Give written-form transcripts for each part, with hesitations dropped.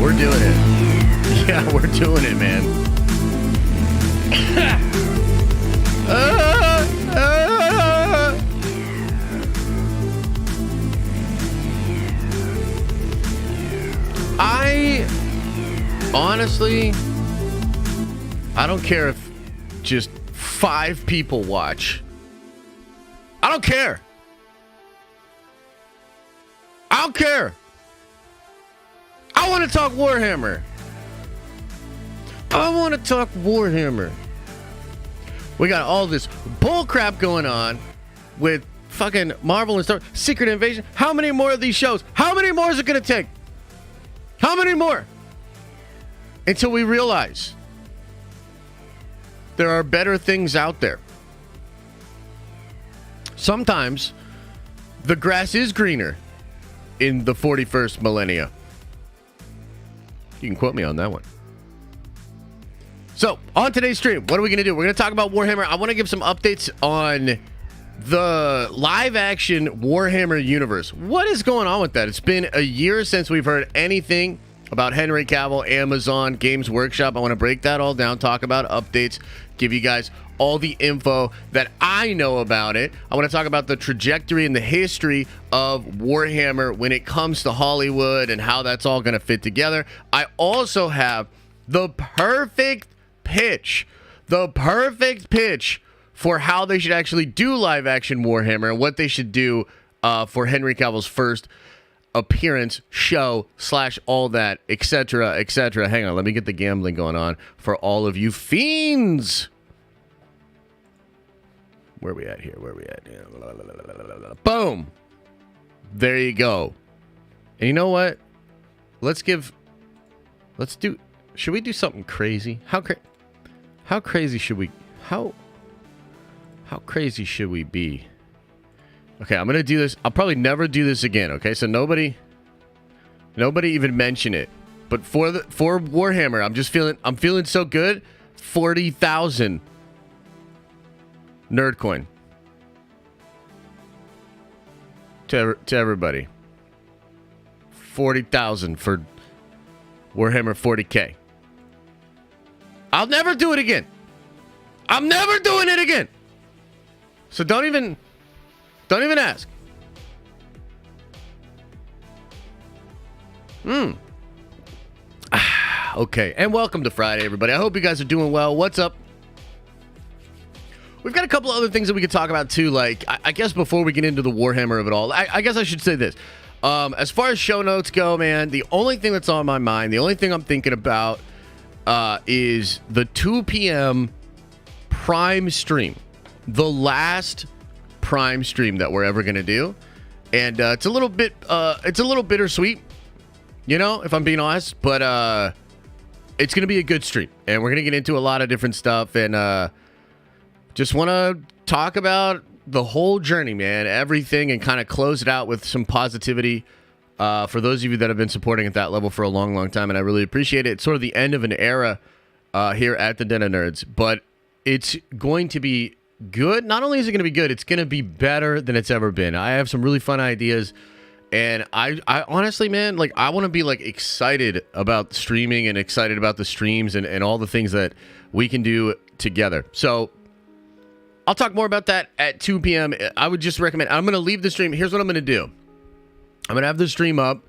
we're doing it. Yeah, we're doing it, man. Honestly, I don't care if just 5 people watch. I don't care. I don't care. I want to talk Warhammer. I want to talk Warhammer. We got all this bullcrap going on with fucking Marvel and Sony. Secret Invasion. How many more of these shows? How many more is it going to take? How many more? Until we realize there are better things out there. Sometimes the grass is greener in the 41st millennia. You can quote me on that one. So, on today's stream, what are we going to do? We're going to talk about Warhammer. I want to give some updates on the live-action Warhammer universe. What is going on with that? It's been a year since we've heard anything about Henry Cavill, Amazon, Games Workshop. I want to break that all down, talk about updates, give you guys all the info that I know about it. I want to talk about the trajectory and the history of Warhammer when it comes to Hollywood and how that's all going to fit together. I also have the perfect pitch for how they should actually do live action Warhammer and what they should do for Henry Cavill's first appearance, show, / all that, etc., etc. Hang on, let me get the gambling going on for all of you fiends. Where are we at here? Boom. There you go. And you know what? Should we do something crazy? How crazy should we be? Okay, I'm gonna do this. I'll probably never do this again. Okay, so nobody even mention it. But for Warhammer, I'm feeling so good. 40,000 nerd coin to everybody. 40,000 for Warhammer 40K. I'll never do it again. I'm never doing it again. So don't even ask. Okay, and welcome to Friday, everybody. I hope you guys are doing well. What's up? We've got a couple other things that we could talk about, too. Like, I guess before we get into the Warhammer of it all, I guess I should say this. As far as show notes go, man, the only thing that's on my mind, the only thing I'm thinking about is the 2 p.m. Prime stream. The last Prime stream that we're ever going to do. And it's a little bittersweet, you know, if I'm being honest. But it's going to be a good stream. And we're going to get into a lot of different stuff. And just want to talk about the whole journey, man. Everything, and kind of close it out with some positivity for those of you that have been supporting at that level for a long, long time. And I really appreciate it. It's sort of the end of an era here at the Den of Nerds. But it's going to be good. Not only is it going to be good, it's going to be better than it's ever been. I have some really fun ideas. And I honestly, man, like, I want to be like excited about streaming and excited about the streams and all the things that we can do together. So I'll talk more about that at 2 p.m. I would just recommend, I'm going to leave the stream. Here's what I'm going to do. I'm going to have the stream up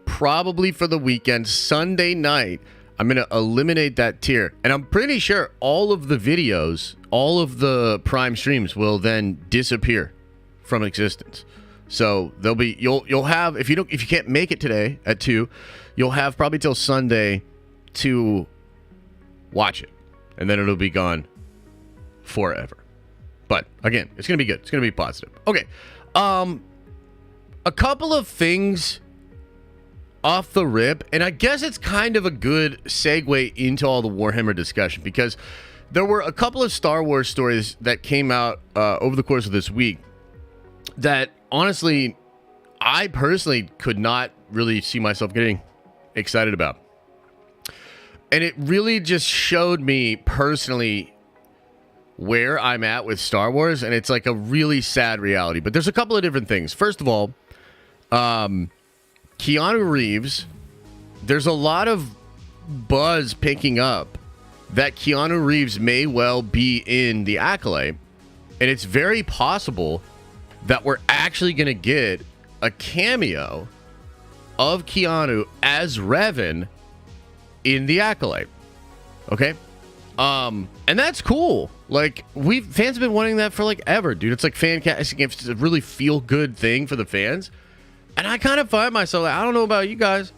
probably for the weekend. Sunday night, I'm going to eliminate that tier. And I'm pretty sure all of the videos, all of the Prime streams will then disappear from existence. So there'll be, you'll have, if you can't make it today at 2, you'll have probably till Sunday to watch it. And then it'll be gone forever. But again, it's going to be good. It's going to be positive. Okay. A couple of things off the rip, and I guess it's kind of a good segue into all the Warhammer discussion, because there were a couple of Star Wars stories that came out over the course of this week that honestly, I personally could not really see myself getting excited about. And it really just showed me personally where I'm at with Star Wars, and it's like a really sad reality. But there's a couple of different things. First of all, Keanu Reeves there's a lot of buzz picking up that Keanu Reeves may well be in The Acolyte, and it's very possible that we're actually going to get a cameo of Keanu as Revan in The Acolyte. Okay? And that's cool. Like, fans have been wanting that for like ever, dude. It's like fan casting. It's a really feel good thing for the fans. And I kind of find myself, like, I don't know about you guys,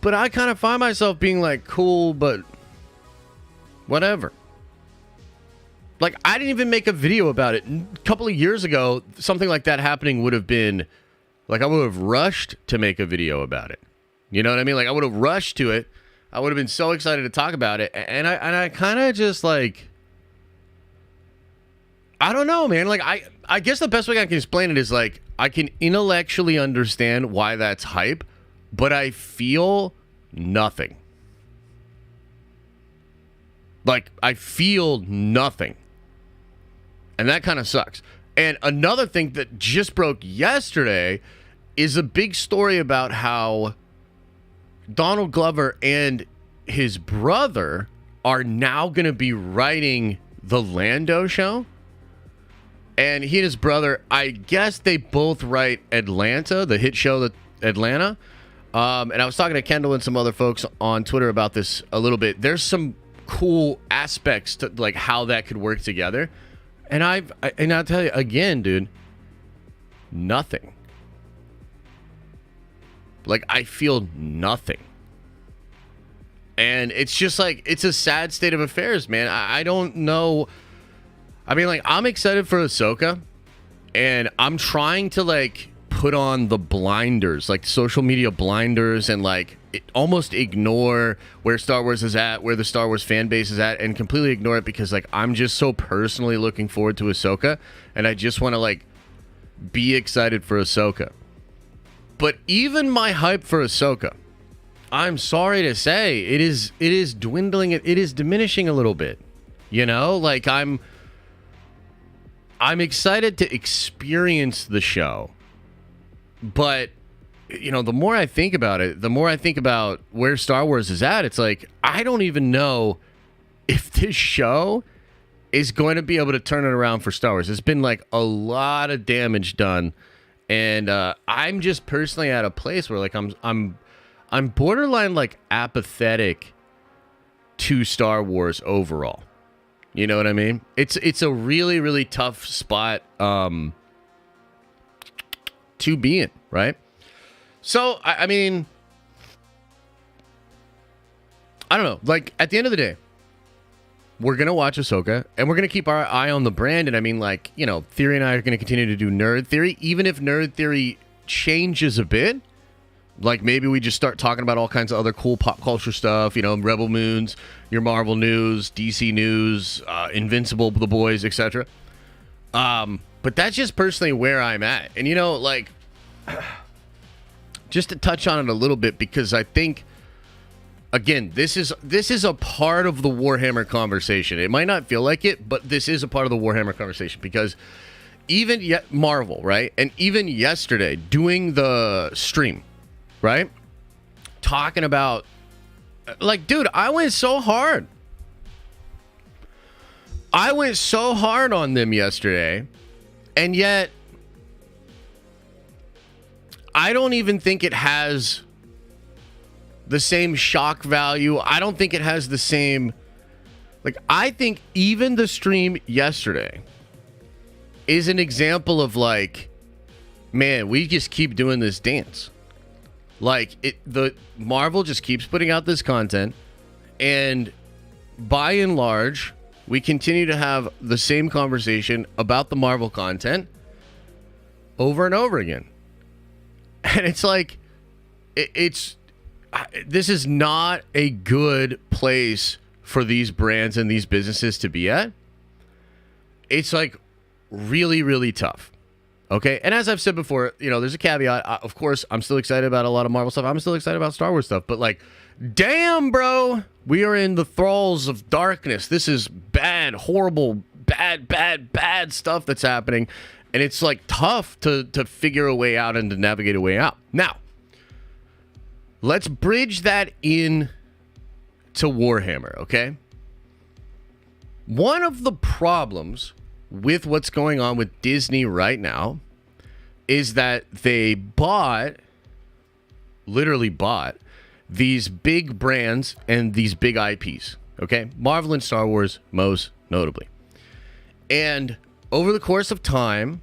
but I kind of find myself being like, cool, but whatever. Like, I didn't even make a video about it. A couple of years ago, something like that happening would have been, like, I would have rushed to make a video about it. You know what I mean? Like, I would have rushed to it. I would have been so excited to talk about it. And I kind of just, like, I don't know, man. Like, I guess the best way I can explain it is, like, I can intellectually understand why that's hype, but I feel nothing. Like, I feel nothing. And that kind of sucks. And another thing that just broke yesterday is a big story about how Donald Glover and his brother are now going to be writing the Lando show. And he and his brother, I guess they both write Atlanta, the hit show that Atlanta. And I was talking to Kendall and some other folks on Twitter about this a little bit. There's some cool aspects to like how that could work together. And I'll tell you again, dude, nothing. Like, I feel nothing. And it's just like, it's a sad state of affairs, man. I don't know. I mean, like, I'm excited for Ahsoka, and I'm trying to, like, put on the blinders, like social media blinders, and like almost ignore where Star Wars is at, where the Star Wars fan base is at, and completely ignore it because like I'm just so personally looking forward to Ahsoka, and I just want to like be excited for Ahsoka. But even my hype for Ahsoka, I'm sorry to say, it is dwindling, it is diminishing a little bit. You know, like I'm excited to experience the show. But, you know, the more I think about it, the more I think about where Star Wars is at, it's like, I don't even know if this show is going to be able to turn it around for Star Wars. There's been, like, a lot of damage done. And I'm just personally at a place where, like, I'm borderline, like, apathetic to Star Wars overall. You know what I mean? It's a really, really tough spot to be in, right? So, I mean, I don't know. Like, at the end of the day, we're going to watch Ahsoka, and we're going to keep our eye on the brand. And I mean, like, you know, Theory and I are going to continue to do Nerd Theory. Even if Nerd Theory changes a bit, like maybe we just start talking about all kinds of other cool pop culture stuff, you know, Rebel Moons, your Marvel news, DC news, Invincible, The Boys, etc. But that's just personally where I'm at. And, you know, like, just to touch on it a little bit, because I think, again, this is a part of the Warhammer conversation. It might not feel like it, but this is a part of the Warhammer conversation, because even yet Marvel, right? And even yesterday, doing the stream, right? Talking about, like, dude, I went so hard. I went so hard on them yesterday, and yet I don't even think it has the same shock value. I don't think it has the same, like, I think even the stream yesterday is an example of, like, man, we just keep doing this dance. Like, the Marvel just keeps putting out this content, and by and large, we continue to have the same conversation about the Marvel content over and over again. And it's like, this is not a good place for these brands and these businesses to be at. It's like really, really tough. Okay. And as I've said before, you know, there's a caveat. Of course, I'm still excited about a lot of Marvel stuff. I'm still excited about Star Wars stuff. But like, damn, bro, we are in the thralls of darkness. This is bad, horrible, bad stuff that's happening. And it's like tough to figure a way out and to navigate a way out. Now, let's bridge that in to Warhammer, okay? One of the problems with what's going on with Disney right now is that they literally bought these big brands and these big IPs, okay? Marvel and Star Wars, most notably. And over the course of time,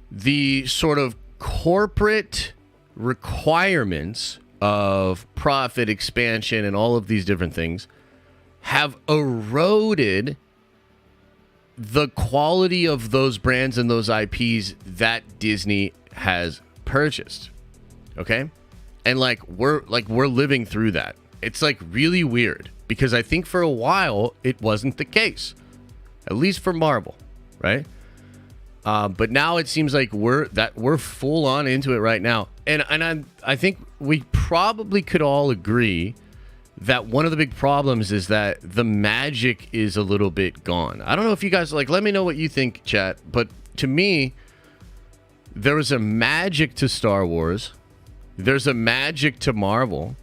the sort of corporate requirements of profit expansion and all of these different things have eroded the quality of those brands and those IPs that Disney has purchased. Okay? And we're living through that. It's really weird because I think for a while it wasn't the case. At least for Marvel, right? But now it seems like we're full on into it right now. And I think we probably could all agree that one of the big problems is that the magic is a little bit gone. I don't know if you guys let me know what you think, chat, but to me, there was a magic to Star Wars. There's a magic to Marvel.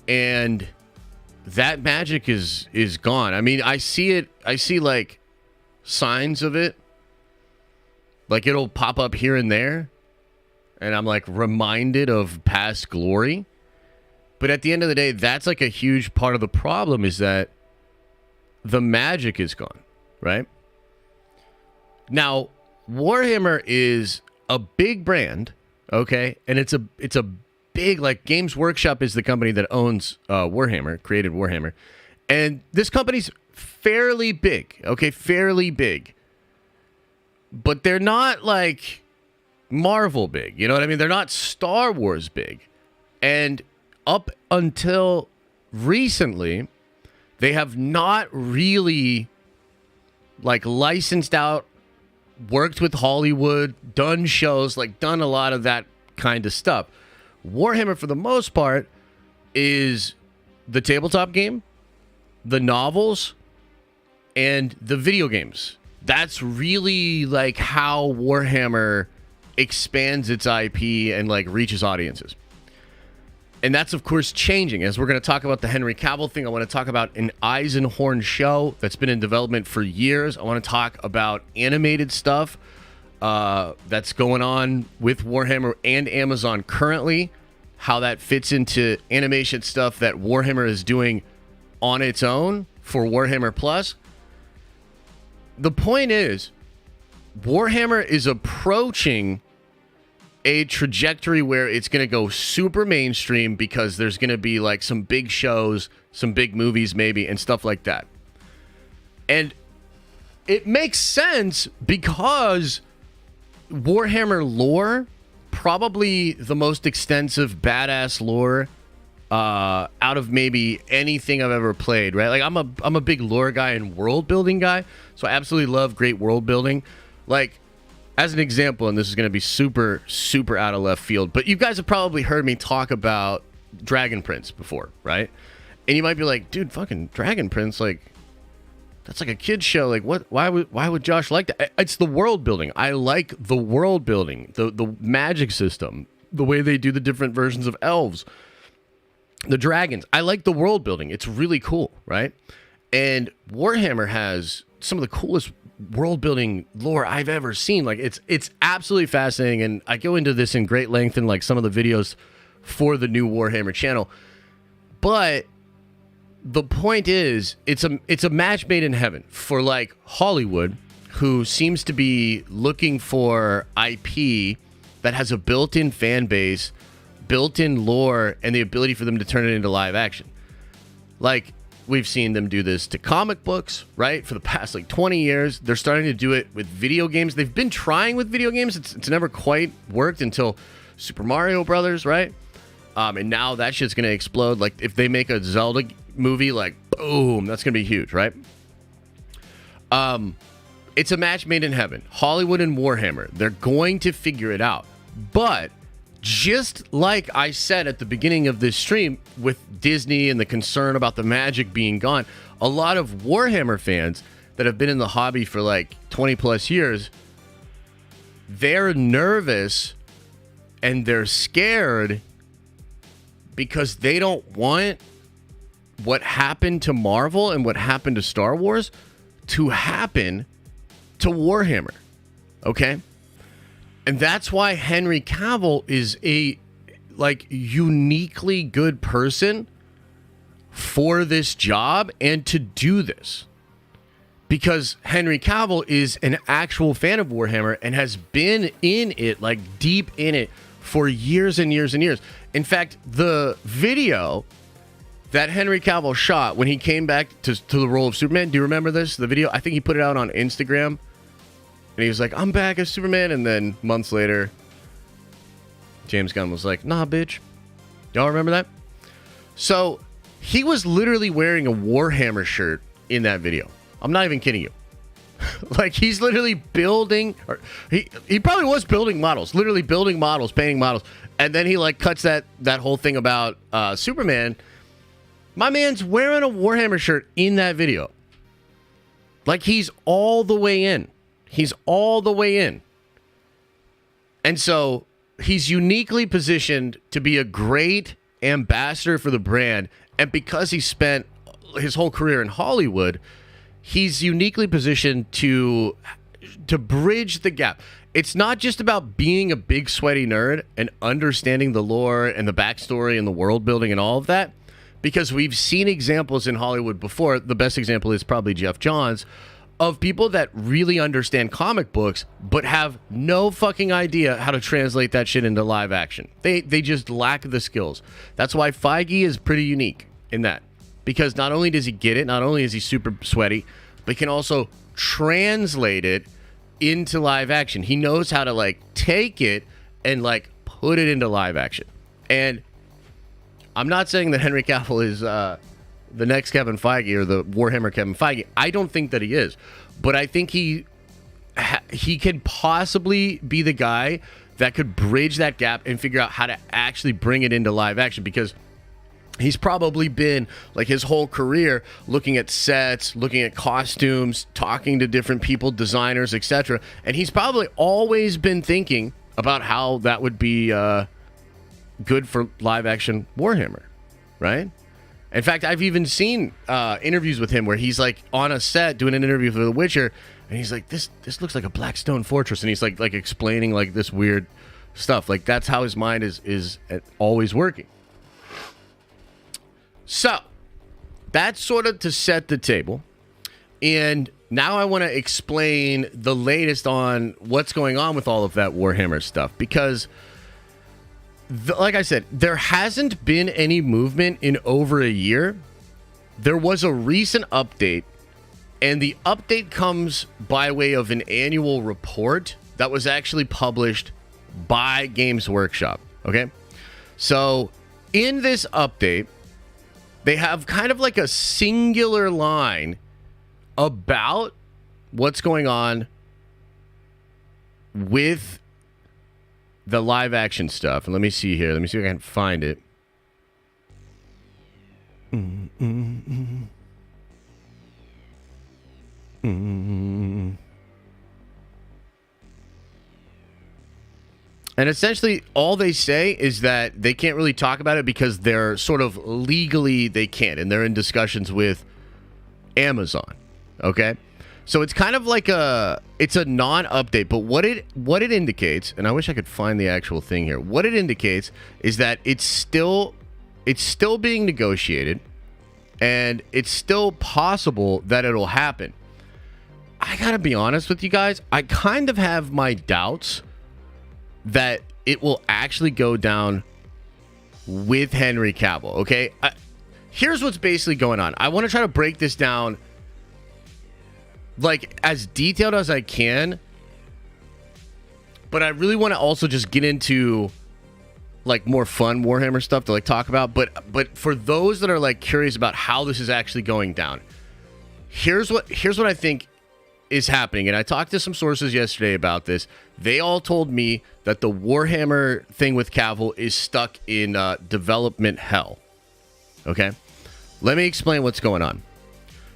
And that magic is gone. I mean, I see signs of it. It'll pop up here and there. And I'm reminded of past glory. But at the end of the day, that's a huge part of the problem is that the magic is gone, right? Now, Warhammer is a big brand, okay? And it's a big, Games Workshop is the company that owns Warhammer, created Warhammer. And this company's fairly big, okay? Fairly big. But they're not Marvel big, you know what I mean? They're not Star Wars big. And up until recently, they have not really licensed out, worked with Hollywood, done shows, done a lot of that kind of stuff. Warhammer, for the most part, is the tabletop game, the novels, and the video games. That's really how Warhammer expands its IP and reaches audiences. And that's, of course, changing. As we're going to talk about the Henry Cavill thing, I want to talk about an Eisenhorn show that's been in development for years. I want to talk about animated stuff that's going on with Warhammer and Amazon currently, how that fits into animation stuff that Warhammer is doing on its own for Warhammer Plus. The point is, Warhammer is approaching a trajectory where it's going to go super mainstream because there's going to be some big shows, some big movies maybe, and stuff like that. And it makes sense because Warhammer lore, probably the most extensive badass lore out of maybe anything I've ever played, right? I'm a big lore guy and world building guy, so I absolutely love great world building. As an example, and this is going to be super, super out of left field, but you guys have probably heard me talk about Dragon Prince before, right? And you might be like, dude, fucking Dragon Prince, that's a kid's show. What? Why would Josh like that? It's the world building. I like the world building, the magic system, the way they do the different versions of elves, the dragons. I like the world building. It's really cool, right? And Warhammer has some of the coolest world building lore I've ever seen. It's absolutely fascinating, and I go into this in great length in some of the videos for the new Warhammer channel. But the point is, it's a match made in heaven for Hollywood, who seems to be looking for IP that has a built-in fan base, built-in lore, and the ability for them to turn it into live action. We've seen them do this to comic books, right? For the past 20 years. They're starting to do it with video games. They've been trying with video games. It's never quite worked until Super Mario Brothers, right? And now that shit's going to explode. If they make a Zelda movie, boom, that's going to be huge, right? It's a match made in heaven. Hollywood and Warhammer, they're going to figure it out. But just like I said at the beginning of this stream with Disney and the concern about the magic being gone, a lot of Warhammer fans that have been in the hobby for 20 plus years, they're nervous and they're scared because they don't want what happened to Marvel and what happened to Star Wars to happen to Warhammer. Okay? And that's why Henry Cavill is a uniquely good person for this job and to do this. Because Henry Cavill is an actual fan of Warhammer and has been in it, deep in it, for years and years and years. In fact, the video that Henry Cavill shot when he came back to the role of Superman, do you remember this? The video, I think he put it out on Instagram. And he was like, I'm back as Superman. And then months later, James Gunn was like, nah, bitch. Y'all remember that? So he was literally wearing a Warhammer shirt in that video. I'm not even kidding you. He's literally building, or he probably was building models, literally building models, painting models. And then he cuts that whole thing about Superman. My man's wearing a Warhammer shirt in that video. He's all the way in. He's all the way in. And so he's uniquely positioned to be a great ambassador for the brand. And because he spent his whole career in Hollywood, he's uniquely positioned to bridge the gap. It's not just about being a big sweaty nerd and understanding the lore and the backstory and the world building and all of that, because we've seen examples in Hollywood before. The best example is probably Jeff Johns, of people that really understand comic books but have no fucking idea how to translate that shit into live action. They just lack the skills. That's why Feige is pretty unique in that. Because not only does he get it, not only is he super sweaty, but he can also translate it into live action. He knows how to take it and put it into live action. And I'm not saying that Henry Cavill is the next Kevin Feige or the Warhammer Kevin Feige. I don't think that he is. But I think he could possibly be the guy that could bridge that gap and figure out how to actually bring it into live action, because he's probably been his whole career looking at sets, looking at costumes, talking to different people, designers, etc. And he's probably always been thinking about how that would be good for live action Warhammer, right? In fact, I've even seen interviews with him where he's on a set doing an interview for The Witcher, and he's like, this looks like a black stone fortress, and he's like explaining this weird stuff. That's how his mind is always working. So that's sort of to set the table. And now I want to explain the latest on what's going on with all of that Warhammer stuff, because like I said, there hasn't been any movement in over a year. There was a recent update, and the update comes by way of an annual report that was actually published by Games Workshop. Okay? So in this update, they have kind of a singular line about what's going on with the live action stuff. And let me see here. Let me see if I can find it. And essentially, all they say is that they can't really talk about it because they're sort of legally they can't, and they're in discussions with Amazon. Okay, so it's kind of it's a non-update, but what it indicates, and I wish I could find the actual thing here. What it indicates is that it's still being negotiated, and it's still possible that it'll happen. I gotta be honest with you guys. I kind of have my doubts that it will actually go down with Henry Cavill, okay? Here's what's basically going on. I want to try to break this down as detailed as I can, but I really want to also just get into more fun Warhammer stuff to talk about. But for those that are curious about how this is actually going down, here's what I think is happening. And I talked to some sources yesterday about this. They all told me that the Warhammer thing with Cavill is stuck in development hell. Okay? Let me explain what's going on.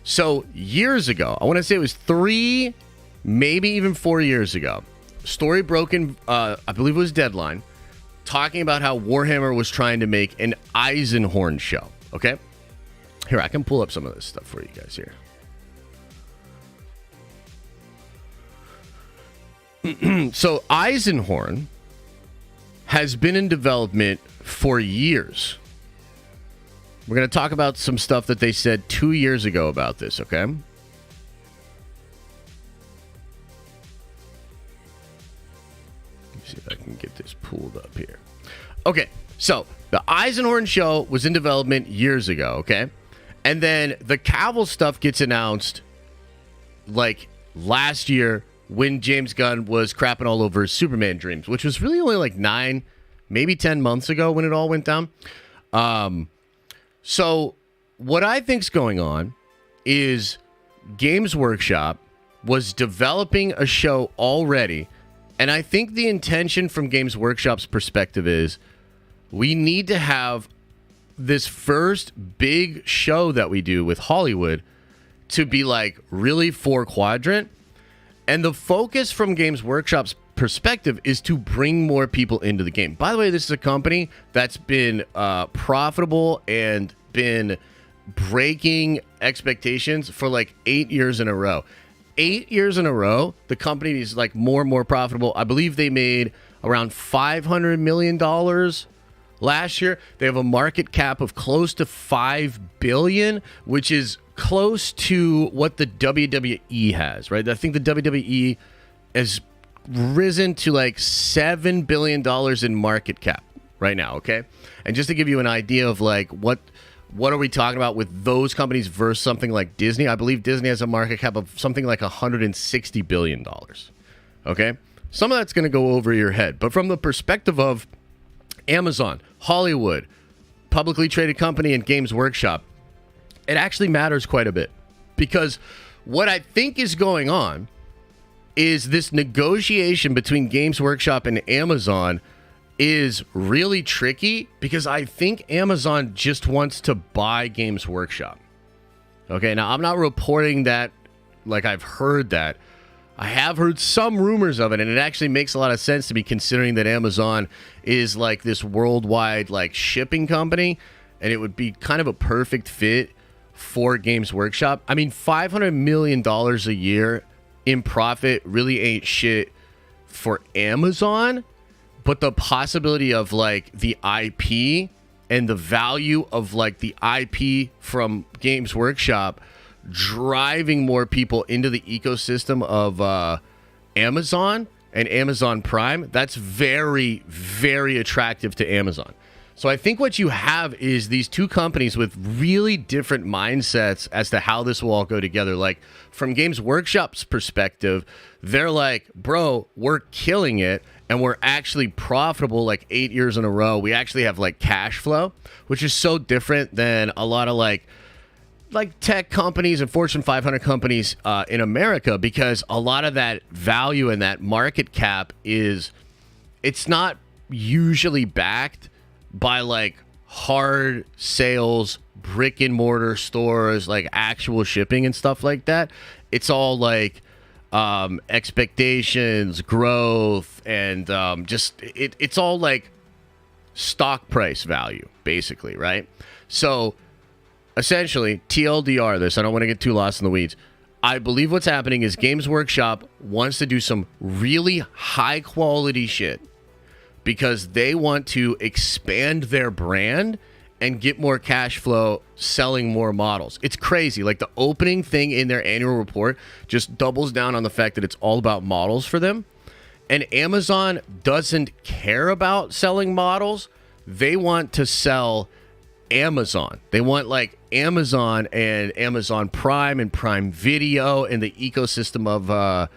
So, years ago, I want to say it was 3, maybe even 4 years ago, story broken, I believe it was Deadline, talking about how Warhammer was trying to make an Eisenhorn show. Okay, here, I can pull up some of this stuff for you guys here. So Eisenhorn has been in development for years. We're going to talk about some stuff that they said 2 years ago about this, okay? Let me see if I can get this pulled up here. Okay, so the Eisenhorn show was in development years ago, okay? And then the Cavill stuff gets announced like last year when James Gunn was crapping all over his Superman dreams, which was really only like 9, maybe 10 months ago when it all went down. So what I think's going on is Games Workshop was developing a show already, and I think the intention from Games Workshop's perspective is we need to have this first big show that we do with Hollywood to be like really 4-quadrant. And the focus from Games Workshop's perspective is to bring more people into the game. By the way, this is a company that's been profitable and been breaking expectations for like 8 years in a row. 8 years in a row, the company is like more and more profitable. I believe they made around $500 million last year. They have a market cap of close to $5 billion, which is close to what the WWE has, right? I think the WWE has risen to like $7 billion in market cap right now, okay? And just to give you an idea of like what are we talking about with those companies versus something like Disney? I believe Disney has a market cap of something like $160 billion, okay? Some of that's going to go over your head. But from the perspective of Amazon, Hollywood, publicly traded company, and Games Workshop, it actually matters quite a bit, because what I think is going on is this negotiation between Games Workshop and Amazon is really tricky, because I think Amazon just wants to buy Games Workshop. Okay, now I'm not reporting that like I've heard that. I have heard some rumors of it, and it actually makes a lot of sense to me, considering that Amazon is like this worldwide like shipping company, and it would be kind of a perfect fit for Games Workshop. I mean, $500 million a year in profit really ain't shit for Amazon, but the possibility of like the IP and the value of like the IP from Games Workshop driving more people into the ecosystem of Amazon and Amazon Prime, that's very, very attractive to Amazon. So I think what you have is these two companies with really different mindsets as to how this will all go together. Like from Games Workshop's perspective, they're like, bro, we're killing it and we're actually profitable like 8 years in a row. We actually have like cash flow, which is so different than a lot of like tech companies and Fortune 500 companies in America, because a lot of that value and that market cap it's not usually backed by like hard sales, brick and mortar stores, like actual shipping and stuff like that. It's all like expectations, growth, and just it's all like stock price value, basically, right? So essentially, TLDR this, I don't want to get too lost in the weeds. I believe what's happening is Games Workshop wants to do some really high quality shit because they want to expand their brand and get more cash flow selling more models. It's crazy. Like the opening thing in their annual report just doubles down on the fact that it's all about models for them. And Amazon doesn't care about selling models. They want to sell Amazon. They want like Amazon and Amazon Prime and Prime Video and the ecosystem of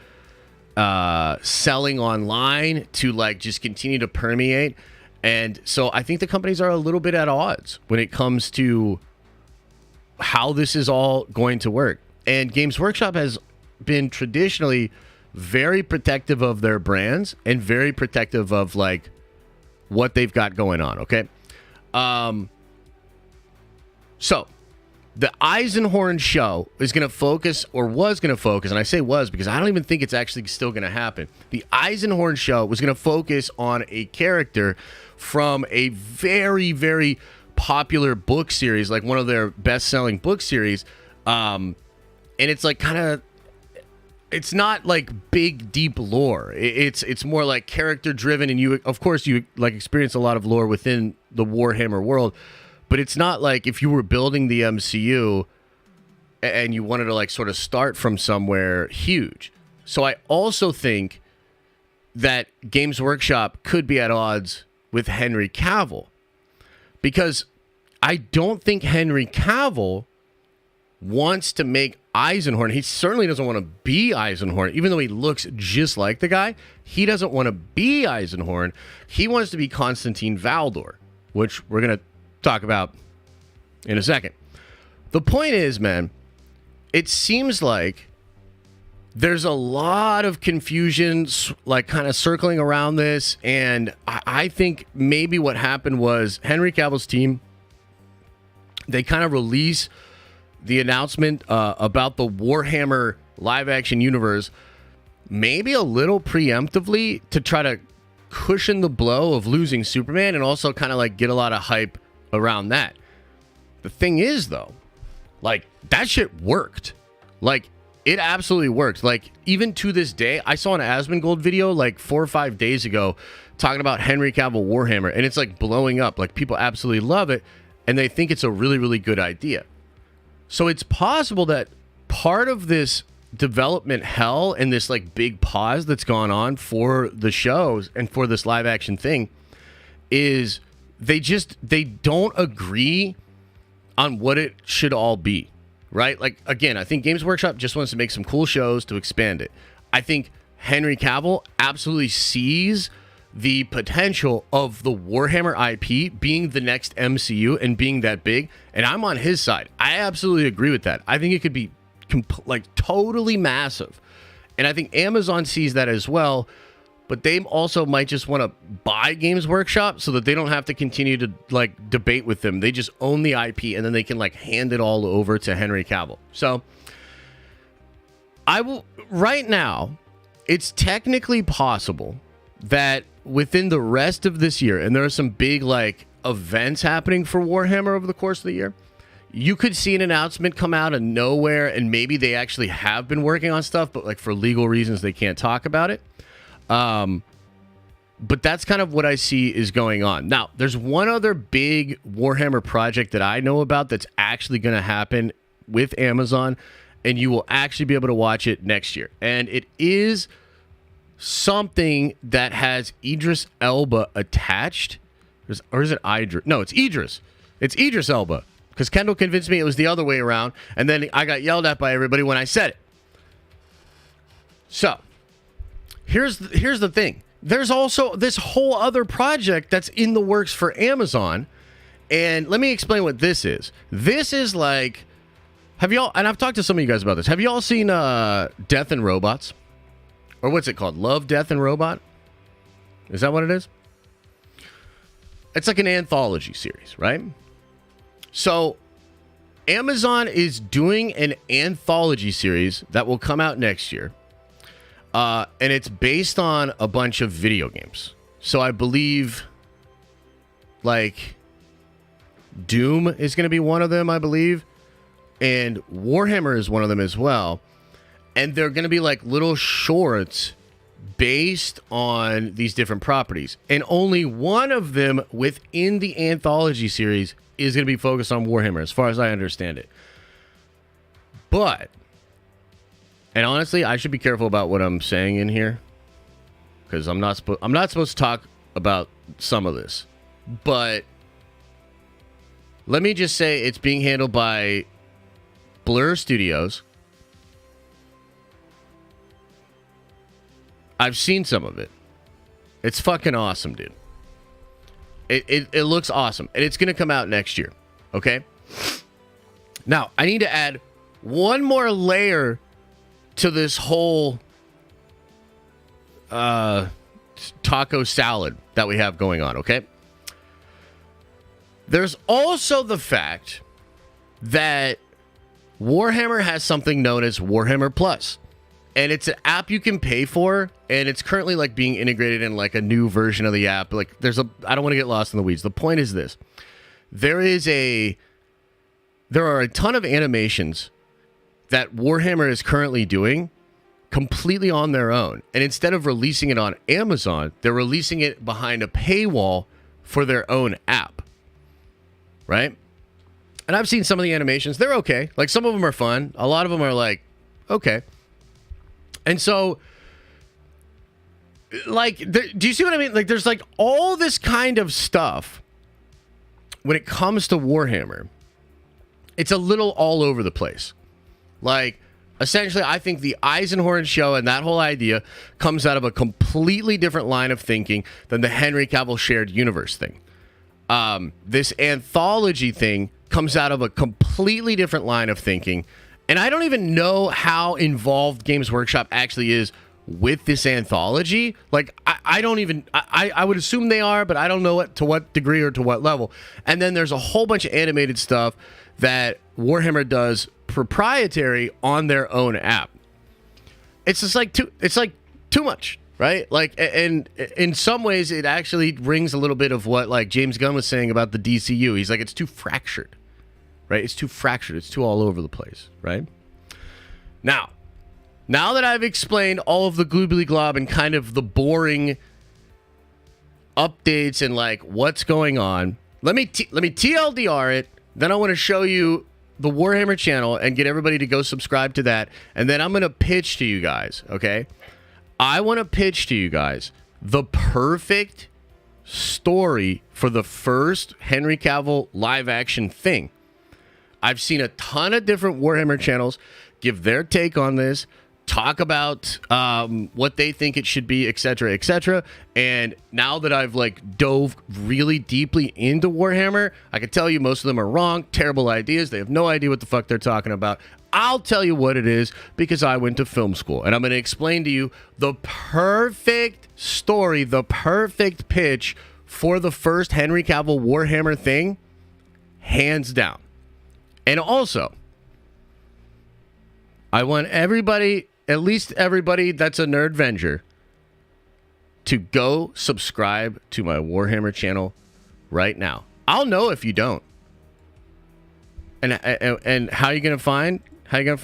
selling online to like just continue to permeate. And so I think the companies are a little bit at odds when it comes to how this is all going to work. And Games Workshop has been traditionally very protective of their brands and very protective of like what they've got going on. Okay. So The Eisenhorn show is going to focus, or was going to focus, and I say was because I don't even think it's actually still going to happen. The Eisenhorn show was going to focus on a character from a very, very popular book series, like one of their best-selling book series. And it's like kind of, it's not like big, deep lore. It's more like character-driven, and you, of course, you like experience a lot of lore within the Warhammer world. But it's not like if you were building the MCU and you wanted to like sort of start from somewhere huge. So I also think that Games Workshop could be at odds with Henry Cavill, because I don't think Henry Cavill wants to make Eisenhorn. He certainly doesn't want to be Eisenhorn, even though he looks just like the guy. He doesn't want to be Eisenhorn. He wants to be Constantine Valdor, which we're going to talk about in a second. The point is, man, it seems like there's a lot of confusion, like kind of circling around this, and I think maybe what happened was Henry Cavill's team, they kind of release the announcement about the Warhammer live-action universe maybe a little preemptively to try to cushion the blow of losing Superman, and also kind of like get a lot of hype around that. The thing is, though, like, that shit worked. Like, it absolutely worked. Like, even to this day, I saw an Asmongold video like 4 or 5 days ago talking about Henry Cavill Warhammer, and it's like blowing up. Like, people absolutely love it, and they think it's a really, really good idea. So it's possible that part of this development hell and this like big pause that's gone on for the shows and for this live action thing is they don't agree on what it should all be, right? Like, again, I think Games Workshop just wants to make some cool shows to expand it. I think Henry Cavill absolutely sees the potential of the Warhammer IP being the next MCU and being that big, and I'm on his side. I absolutely agree with that. I think it could be like totally massive, and I think Amazon sees that as well. But they also might just want to buy Games Workshop so that they don't have to continue to like debate with them. They just own the IP, and then they can like hand it all over to Henry Cavill. So I will, right now, it's technically possible that within the rest of this year, and there are some big like events happening for Warhammer over the course of the year, you could see an announcement come out of nowhere, and maybe they actually have been working on stuff, but like for legal reasons they can't talk about it. But that's kind of what I see is going on. Now, there's one other big Warhammer project that I know about that's actually going to happen with Amazon, and you will actually be able to watch it next year. And it is something that has Idris Elba attached. Or is it Idris? No, it's Idris. It's Idris Elba. Because Kendall convinced me it was the other way around, and then I got yelled at by everybody when I said it. So, here's the thing. There's also this whole other project that's in the works for Amazon. And let me explain what this is. This is like, have y'all, and I've talked to some of you guys about this. Have y'all seen Death and Robots? Or what's it called? Love, Death, and Robot? Is that what it is? It's like an anthology series, right? So Amazon is doing an anthology series that will come out next year. And it's based on a bunch of video games. So I believe, like, Doom is going to be one of them, I believe. And Warhammer is one of them as well. And they're going to be, like, little shorts based on these different properties. And only one of them within the anthology series is going to be focused on Warhammer, as far as I understand it. But... and honestly, I should be careful about what I'm saying in here, because I'm not supposed to talk about some of this. But let me just say it's being handled by Blur Studios. I've seen some of it. It's fucking awesome, dude. It looks awesome, and it's going to come out next year, okay? Now, I need to add one more layer to this whole taco salad that we have going on, okay? There's also the fact that Warhammer has something known as Warhammer Plus. And it's an app you can pay for, and it's currently like being integrated in like a new version of the app. Like I don't want to get lost in the weeds. The point is this. There are a ton of animations that Warhammer is currently doing completely on their own. And instead of releasing it on Amazon, they're releasing it behind a paywall for their own app. Right? And I've seen some of the animations. They're okay. Like, some of them are fun. A lot of them are like, okay. And so, like, do you see what I mean? Like, there's like all this kind of stuff when it comes to Warhammer. It's a little all over the place. Like, essentially, I think the Eisenhorn show and that whole idea comes out of a completely different line of thinking than the Henry Cavill shared universe thing. This anthology thing comes out of a completely different line of thinking. And I don't even know how involved Games Workshop actually is with this anthology. Like, I don't even... I would assume they are, but I don't know to what degree or to what level. And then there's a whole bunch of animated stuff that Warhammer does proprietary on their own app. It's just like too much, right? Like, and in some ways it actually rings a little bit of what like James Gunn was saying about the DCU. He's like, it's too fractured, right? It's too fractured. It's too all over the place, right? Now that I've explained all of the gloobly glob and kind of the boring updates and like what's going on, let me TLDR it. Then I want to show you the Warhammer channel and get everybody to go subscribe to that. And then I'm going to pitch to you guys, okay? I want to pitch to you guys the perfect story for the first Henry Cavill live action thing. I've seen a ton of different Warhammer channels give their take on this, talk about what they think it should be, etc., etc. And now that I've like dove really deeply into Warhammer, I can tell you most of them are wrong, terrible ideas. They have no idea what the fuck they're talking about. I'll tell you what it is because I went to film school, and I'm going to explain to you the perfect story, the perfect pitch for the first Henry Cavill Warhammer thing, hands down. And also, I want everybody, at least everybody that's a Nerdvenger, to go subscribe to my Warhammer channel right now. I'll know if you don't. And how you gonna find it? How you gonna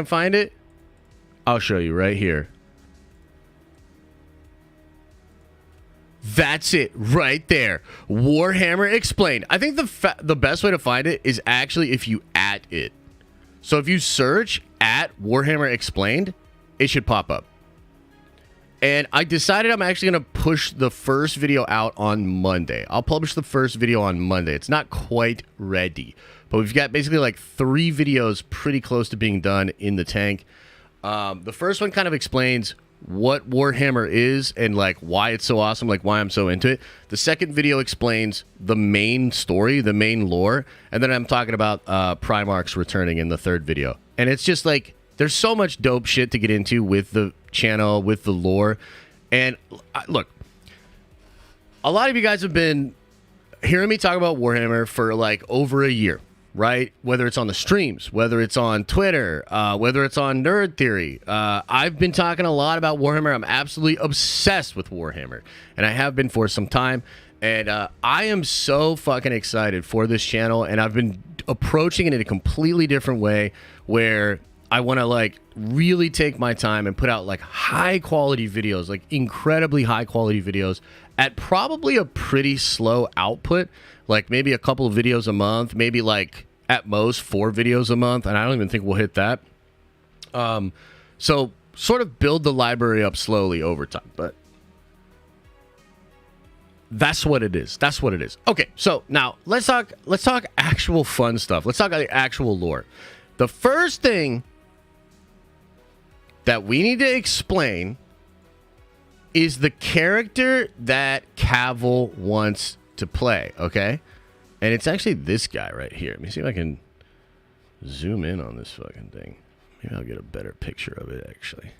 find it? I'll show you right here. That's it right there. Warhammer Explained. I think the best way to find it is actually if you @ it. So if you search @Warhammer Explained, it should pop up. And I decided I'm actually going to push the first video out on Monday. I'll publish the first video on Monday. It's not quite ready, but we've got basically like 3 videos pretty close to being done in the tank. The first one kind of explains what Warhammer is and like why it's so awesome, like why I'm so into it. The second video explains the main story, the main lore, and then I'm talking about Primarchs returning in the third video. And it's just like there's so much dope shit to get into with the channel, with the lore. And look, a lot of you guys have been hearing me talk about Warhammer for like over a year, right? Whether it's on the streams, whether it's on Twitter, whether it's on Nerd Theory. I've been talking a lot about Warhammer. I'm absolutely obsessed with Warhammer, and I have been for some time. And I am so fucking excited for this channel, and I've been approaching it in a completely different way where I want to like really take my time and put out like high quality videos, like incredibly high quality videos at probably a pretty slow output, like maybe a couple of videos a month, maybe like at most 4 videos a month. And I don't even think we'll hit that. So sort of build the library up slowly over time, but that's what it is. That's what it is. Okay. So now let's talk actual fun stuff. Let's talk the actual lore. The first thing that we need to explain is the character that Cavill wants to play, okay? And it's actually this guy right here. Let me see if I can zoom in on this fucking thing. Maybe I'll get a better picture of it, actually.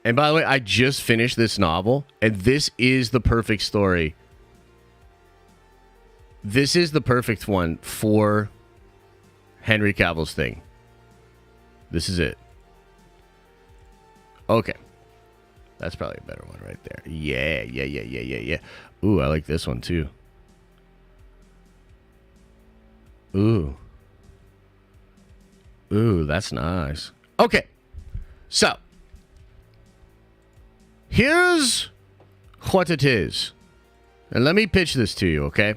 And by the way, I just finished this novel, and this is the perfect story. This is the perfect one for Henry Cavill's thing. This is it. Okay. That's probably a better one right there. Yeah. Ooh, I like this one too. Ooh, that's nice. Okay. So, here's what it is. And let me pitch this to you, okay?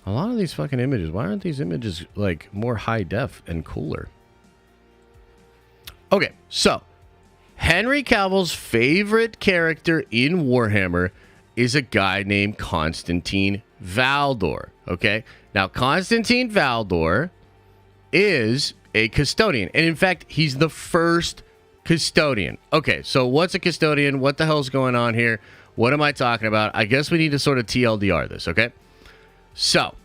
A lot of these fucking images, why aren't these images, like, more high def and cooler? Okay, so, Henry Cavill's favorite character in Warhammer is a guy named Constantine Valdor, okay? Now, Constantine Valdor is a custodian. And in fact, he's the first custodian. Okay, so what's a custodian? What the hell's going on here? What am I talking about? I guess we need to sort of TLDR this, okay? So,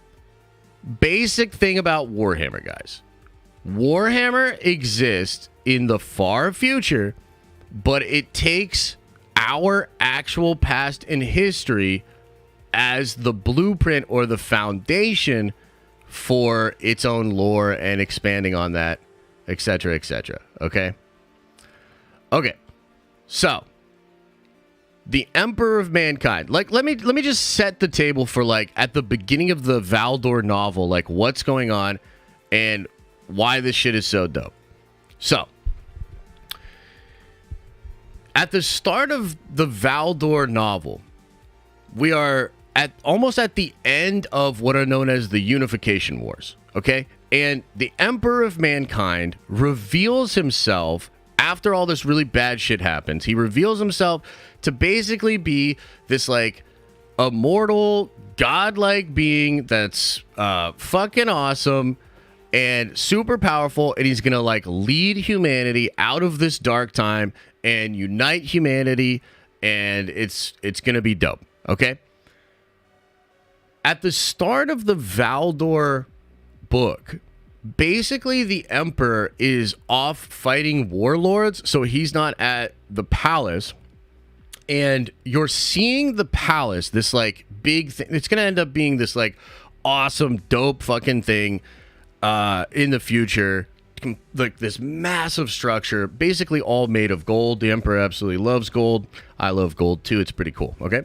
basic thing about Warhammer, guys. Warhammer exists in the far future, but it takes our actual past and history as the blueprint or the foundation for its own lore and expanding on that, etc., etc. Okay? Okay. So, the Emperor of Mankind. Like, let me just set the table for, like, at the beginning of the Valdor novel, like, what's going on and why this shit is so dope. So, at the start of the Valdor novel, we are almost at the end of what are known as the Unification Wars, okay? And the Emperor of Mankind reveals himself after all this really bad shit happens. He reveals himself to basically be this, like, immortal, godlike being that's fucking awesome and super powerful, and he's gonna, like, lead humanity out of this dark time and unite humanity, and it's gonna be dope, okay? At the start of the Valdor book, basically the Emperor is off fighting warlords, so he's not at the palace, and you're seeing the palace, this, like, big thing. It's gonna end up being this, like, awesome, dope fucking thing in the future, like this massive structure, basically all made of gold. The Emperor absolutely loves gold. I love gold too. It's pretty cool, okay?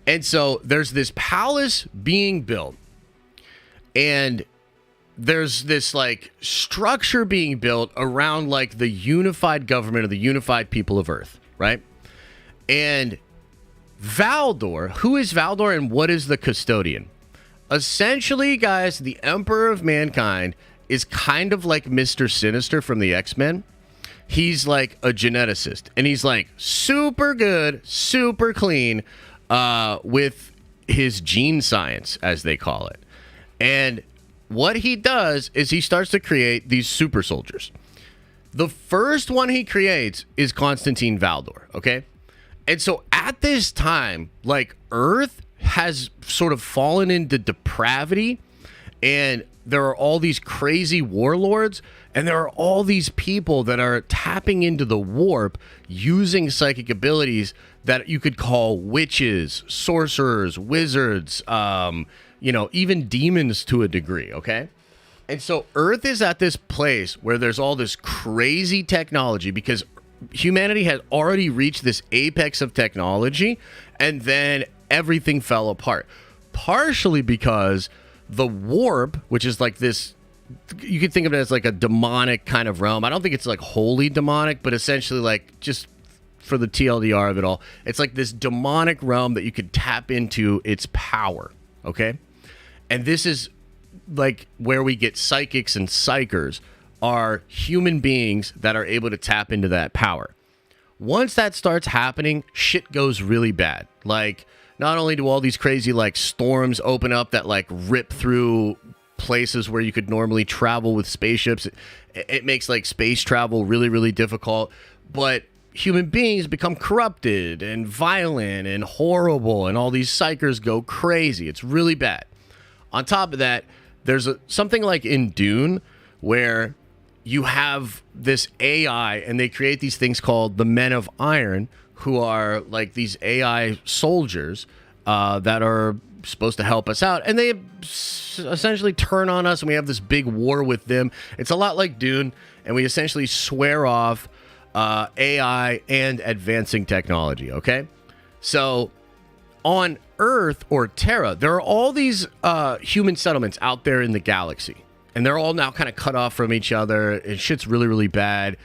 And so there's this palace being built, and there's this, like, structure being built around, like, the unified government of the unified people of Earth, right? And Valdor, who is Valdor and what is the custodian? Essentially, guys, the Emperor of Mankind is kind of like Mr. Sinister from the X-Men. He's like a geneticist, and he's, like, super good, super clean with his gene science, as they call it. And what he does is he starts to create these super soldiers. The first one he creates is Constantine Valdor, okay? And so at this time, like, Earth has sort of fallen into depravity, and there are all these crazy warlords, and there are all these people that are tapping into the warp using psychic abilities that you could call witches, sorcerers, wizards, even demons to a degree, okay? And so Earth is at this place where there's all this crazy technology because humanity had already reached this apex of technology, and then everything fell apart. Partially because the warp, which is like this, you could think of it as like a demonic kind of realm. I don't think it's like wholly demonic, but essentially, like, just for the TLDR of it all, it's like this demonic realm that you could tap into its power, okay? And this is like where we get psychics and psychers, are human beings that are able to tap into that power. Once that starts happening, shit goes really bad. Like, not only do all these crazy, like, storms open up that, like, rip through places where you could normally travel with spaceships, it makes, like, space travel really, really difficult, but human beings become corrupted and violent and horrible, and all these psychers go crazy. It's really bad. On top of that, there's something like in Dune where you have this AI, and they create these things called the Men of Iron, who are like these AI soldiers that are supposed to help us out, and they essentially turn on us, and we have this big war with them. It's a lot like Dune, and we essentially swear off AI and advancing technology, okay? So on Earth, or Terra, there are all these human settlements out there in the galaxy, and they're all now kind of cut off from each other, and shit's really, really bad.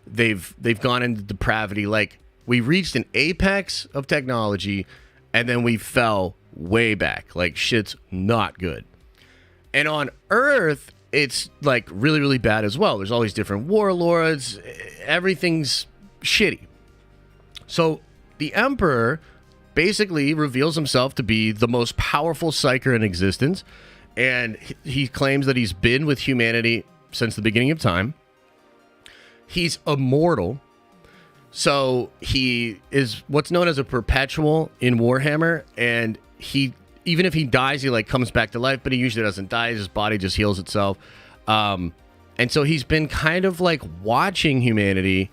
They've gone into depravity. Like, we reached an apex of technology, and then we fell way back. Like, shit's not good. And on Earth, it's like really, really bad as well. There's all these different warlords. Everything's shitty. So the Emperor basically reveals himself to be the most powerful psyker in existence, and he claims that he's been with humanity since the beginning of time. He's immortal, so he is what's known as a perpetual in Warhammer, and he, even if he dies, he like comes back to life, but he usually doesn't die. His body just heals itself. And so he's been kind of like watching humanity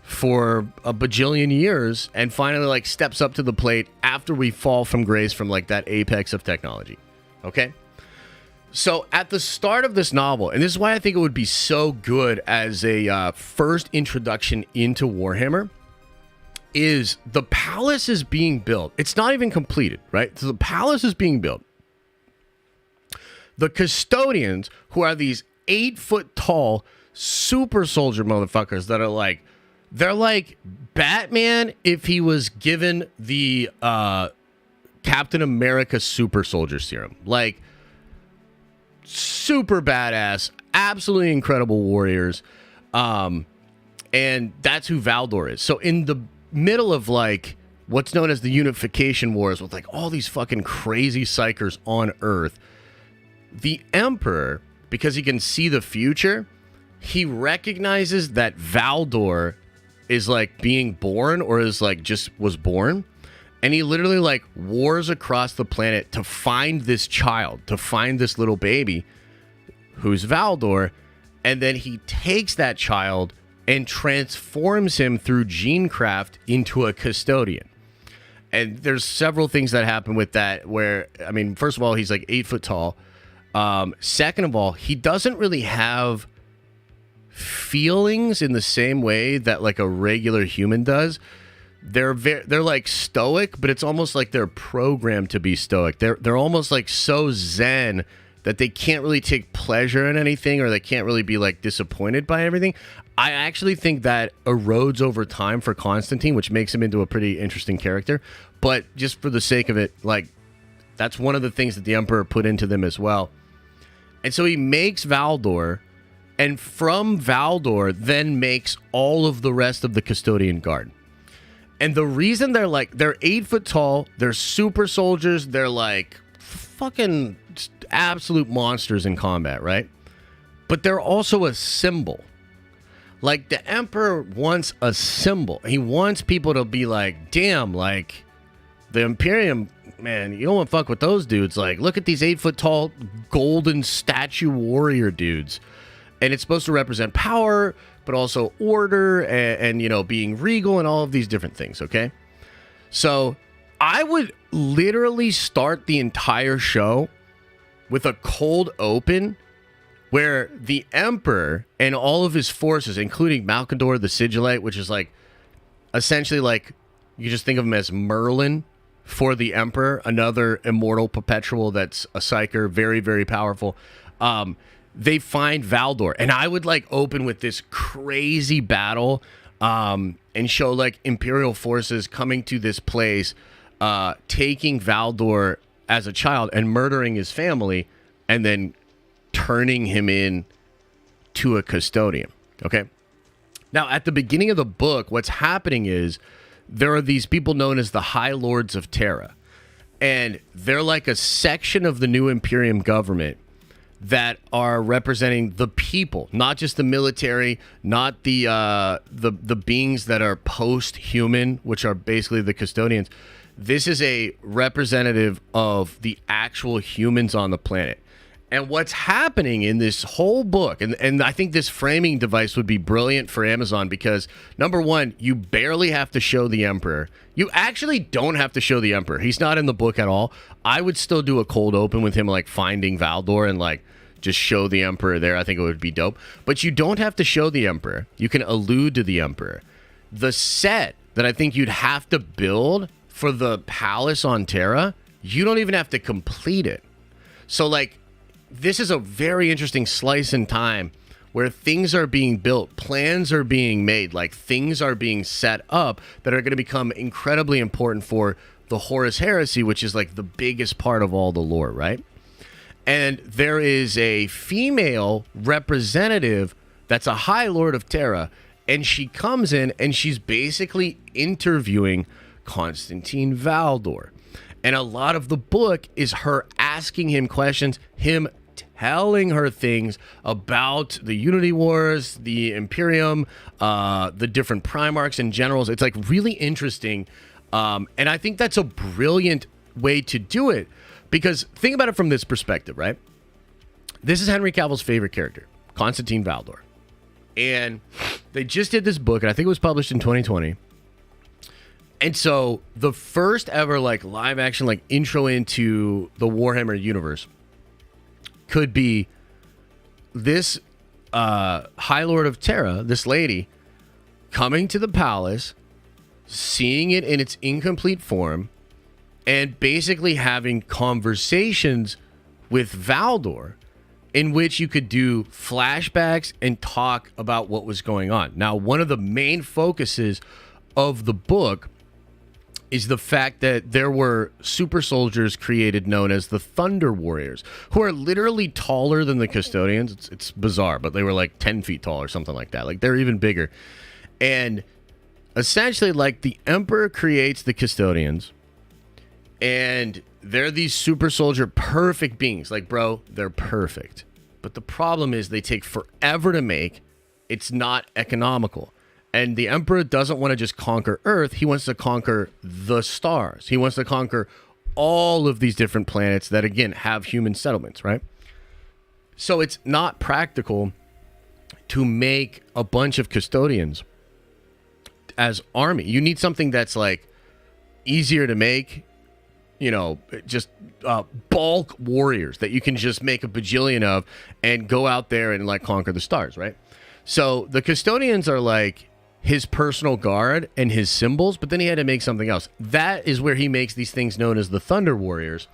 for a bajillion years, and finally like steps up to the plate after we fall from grace from like that apex of technology. Okay? So at the start of this novel, and this is why I think it would be so good as a first introduction into Warhammer, is the palace is being built. It's not even completed, right? So the palace is being built. The custodians, who are these 8-foot tall super soldier motherfuckers that are like, they're like Batman if he was given the Captain America super soldier serum. Like, super badass, absolutely incredible warriors. And that's who Valdor is. So in the middle of like what's known as the Unification Wars, with like all these fucking crazy psychers on Earth, the Emperor, because he can see the future, he recognizes that Valdor is like being born, or is like just was born, and he literally like wars across the planet to find this child, to find this little baby who's Valdor, and then he takes that child and transforms him through genecraft into a custodian. And there's several things that happen with that, where, I mean, first of all, he's like 8 foot tall. Second of all, he doesn't really have feelings in the same way that like a regular human does. They're like stoic, but it's almost like they're programmed to be stoic. They're almost like so zen that they can't really take pleasure in anything, or they can't really be like disappointed by everything. I actually think that erodes over time for Constantine, which makes him into a pretty interesting character. But just for the sake of it, like, that's one of the things that the Emperor put into them as well. And so he makes Valdor, and from Valdor then makes all of the rest of the Custodian Guard. And the reason they're 8 foot tall, they're super soldiers, they're like fucking absolute monsters in combat, right? But they're also a symbol. Like, the Emperor wants a symbol. He wants people to be like, damn, like, the Imperium, man, you don't want to fuck with those dudes. Like, look at these 8 foot tall golden statue warrior dudes. And it's supposed to represent power, but also order and you know, being regal and all of these different things, okay? So I would literally start the entire show with a cold open where the Emperor and all of his forces, including Malcador the Sigillite, which is like essentially like, you just think of him as Merlin for the Emperor, another immortal perpetual that's a psyker, very, very powerful. They find Valdor, and I would like open with this crazy battle and show like Imperial forces coming to this place, taking Valdor as a child and murdering his family, and then turning him in to a custodian. Okay. Now, at the beginning of the book, what's happening is there are these people known as the High Lords of Terra, and they're like a section of the new Imperium government that are representing the people, not just the military, not the beings that are post-human, which are basically the custodians. This is a representative of the actual humans on the planet. And what's happening in this whole book, and I think this framing device would be brilliant for Amazon because, number one, you barely have to show the Emperor. You actually don't have to show the Emperor. He's not in the book at all. I would still do a cold open with him, like finding Valdor and like just show the Emperor there. I think it would be dope. But you don't have to show the Emperor. You can allude to the Emperor. The set that I think you'd have to build for the palace on Terra, you don't even have to complete it. So like, this is a very interesting slice in time where things are being built, plans are being made, like things are being set up that are going to become incredibly important for the Horus Heresy, which is like the biggest part of all the lore, right? And there is a female representative that's a High Lord of Terra, and she comes in and she's basically interviewing Constantine Valdor. And a lot of the book is her asking him questions, him telling her things about the Unity Wars, the Imperium, the different Primarchs and generals. It's like really interesting. And I think that's a brilliant way to do it because think about it from this perspective, right? This is Henry Cavill's favorite character, Constantine Valdor. And they just did this book, and I think it was published in 2020. And so the first ever like live action like intro into the Warhammer universe could be this High Lord of Terra, this lady, coming to the palace, seeing it in its incomplete form, and basically having conversations with Valdor in which you could do flashbacks and talk about what was going on. Now, one of the main focuses of the book is the fact that there were super soldiers created known as the Thunder Warriors, who are literally taller than the Custodians. It's bizarre, but they were like 10 feet tall or something like that. Like they're even bigger. And essentially, like the Emperor creates the Custodians, and they're these super soldier perfect beings. Like, bro, they're perfect. But the problem is they take forever to make. It's not economical. And the Emperor doesn't want to just conquer Earth. He wants to conquer the stars. He wants to conquer all of these different planets that, again, have human settlements, right? So it's not practical to make a bunch of Custodians as army. You need something that's, like, easier to make, you know, just bulk warriors that you can just make a bajillion of and go out there and, like, conquer the stars, right? So the Custodians are, like, his personal guard and his symbols, but then he had to make something else. That is where he makes these things known as the Thunder Warriors.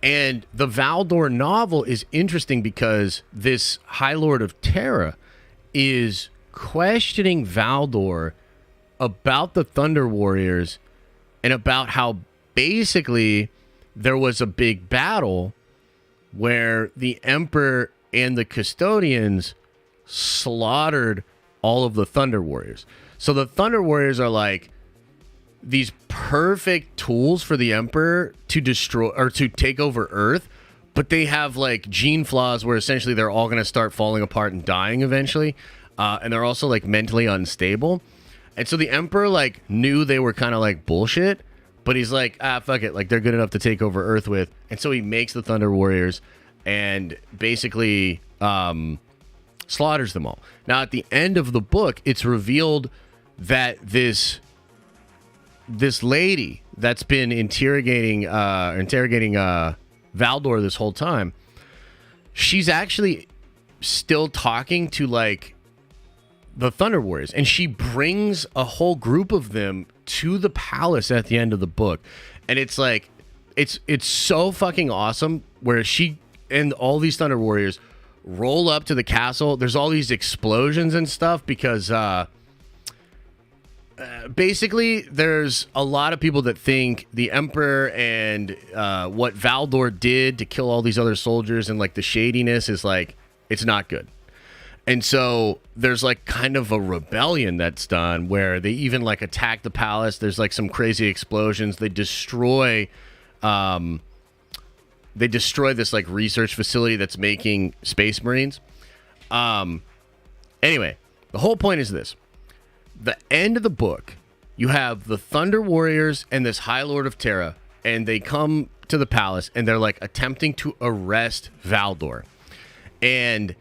And the Valdor novel is interesting because this High Lord of Terra is questioning Valdor about the Thunder Warriors and about how basically there was a big battle where the Emperor and the Custodians slaughtered all of the Thunder Warriors. So the Thunder Warriors are like these perfect tools for the Emperor to destroy or to take over Earth, but they have like gene flaws where essentially they're all going to start falling apart and dying eventually. And they're also like mentally unstable. And so the Emperor like knew they were kind of like bullshit, but he's like, fuck it. Like they're good enough to take over Earth with. And so he makes the Thunder Warriors and basically, slaughters them all. Now, at the end of the book, it's revealed that this lady that's been interrogating Valdor this whole time, she's actually still talking to like the Thunder Warriors, and she brings a whole group of them to the palace at the end of the book, and it's like it's so fucking awesome where she and all these Thunder Warriors roll up to the castle. There's all these explosions and stuff because basically there's a lot of people that think the Emperor and what Valdor did to kill all these other soldiers and like the shadiness is like, it's not good. And so there's like kind of a rebellion that's done where they even like attack the palace. There's like some crazy explosions. They destroy this like research facility that's making Space Marines. Anyway, the whole point is this. The end of the book, you have the Thunder Warriors and this High Lord of Terra, and they come to the palace, and they're like attempting to arrest Valdor. And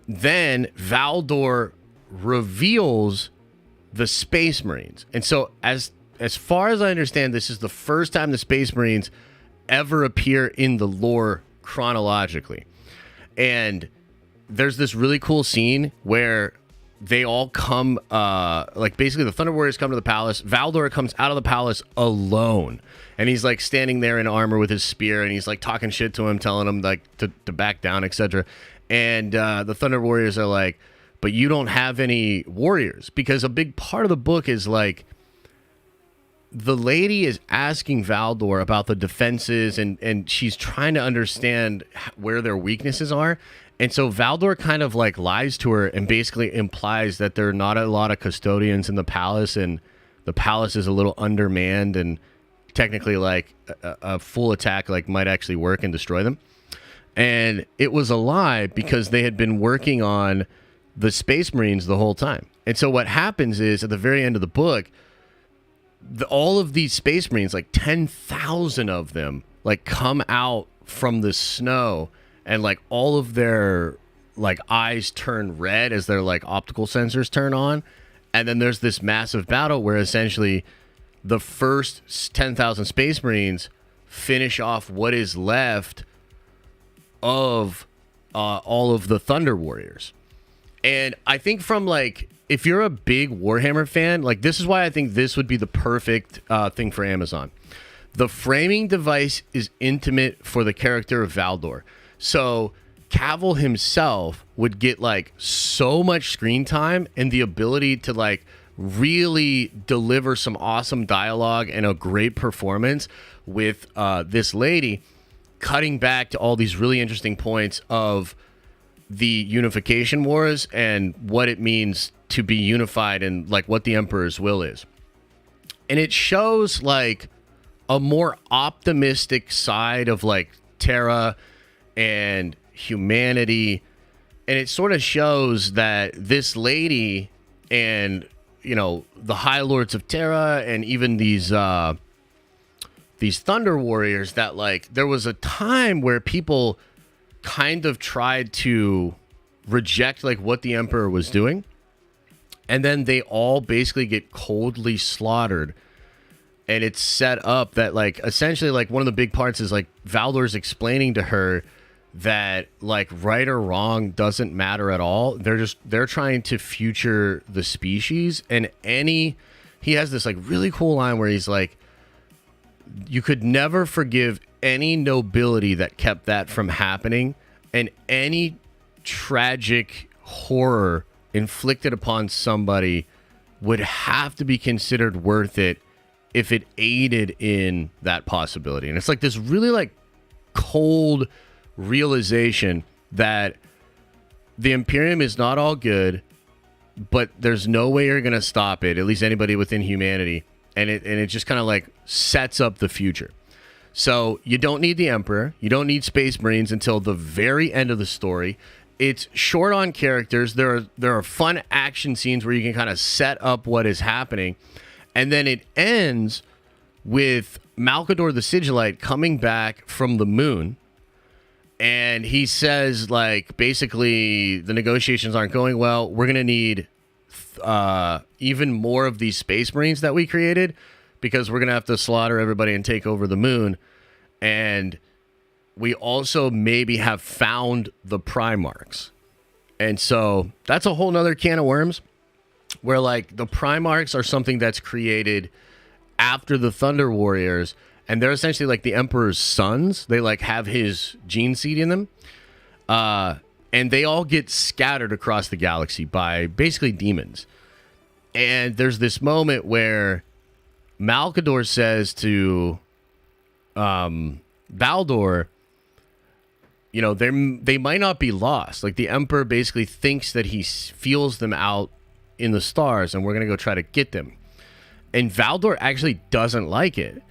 then Valdor reveals the Space Marines. And so as far as I understand, this is the first time the Space Marines ever appear in the lore chronologically. And there's this really cool scene where they all come, like basically the Thunder Warriors come to the palace. Valdor comes out of the palace alone. And he's like standing there in armor with his spear, and he's like talking shit to him, telling him like to back down, etc. And the Thunder Warriors are like, but you don't have any warriors, because a big part of the book is like the lady is asking Valdor about the defenses, and she's trying to understand where their weaknesses are. And so Valdor kind of like lies to her and basically implies that there are not a lot of custodians in the palace, and the palace is a little undermanned, and technically like a full attack like might actually work and destroy them. And it was a lie, because they had been working on the Space Marines the whole time. And so what happens is at the very end of the book, all of these Space Marines, like 10,000 of them, like come out from the snow, and like all of their like eyes turn red as their like optical sensors turn on. And then there's this massive battle where essentially the first 10,000 Space Marines finish off what is left of all of the Thunder Warriors. And I think from like, if you're a big Warhammer fan, like this is why I think this would be the perfect thing for Amazon. The framing device is intimate for the character of Valdor. So Cavill himself would get like so much screen time and the ability to like really deliver some awesome dialogue and a great performance with this lady, cutting back to all these really interesting points of the unification wars and what it means to be unified and like what the Emperor's will is. And it shows like a more optimistic side of like Terra and humanity. And it sort of shows that this lady and, you know, the High Lords of Terra and even these Thunder Warriors, that like there was a time where people kind of tried to reject like what the Emperor was doing, and then they all basically get coldly slaughtered. And it's set up that like essentially like one of the big parts is like Valdor's explaining to her that like right or wrong doesn't matter at all. They're trying to future the species. And he has this like really cool line where he's like, you could never forgive any nobility that kept that from happening, and any tragic horror inflicted upon somebody would have to be considered worth it if it aided in that possibility. And it's like this really like cold realization that the Imperium is not all good, but there's no way you're going to stop it, at least anybody within humanity. And it just kind of like sets up the future. So you don't need the Emperor. You don't need Space Marines until the very end of the story. It's short on characters. There are fun action scenes where you can kind of set up what is happening. And then it ends with Malkador the Sigillite coming back from the moon. And he says, like, basically the negotiations aren't going well. We're going to need even more of these Space Marines that we created, because we're going to have to slaughter everybody and take over the moon. And we also maybe have found the Primarchs. And so that's a whole nother can of worms, where like the Primarchs are something that's created after the Thunder Warriors, and they're essentially like the Emperor's sons. They like have his gene seed in them. And they all get scattered across the galaxy by basically demons. And there's this moment where Malkador says to Valdor, you know, they might not be lost. Like the Emperor basically thinks that he feels them out in the stars, and we're going to go try to get them. And Valdor actually doesn't like it,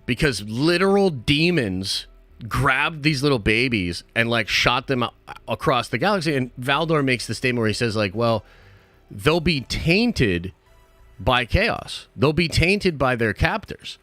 because literal demons grabbed these little babies and like shot them across the galaxy. And Valdor makes the statement where he says like, well, they'll be tainted by chaos. They'll be tainted by their captors.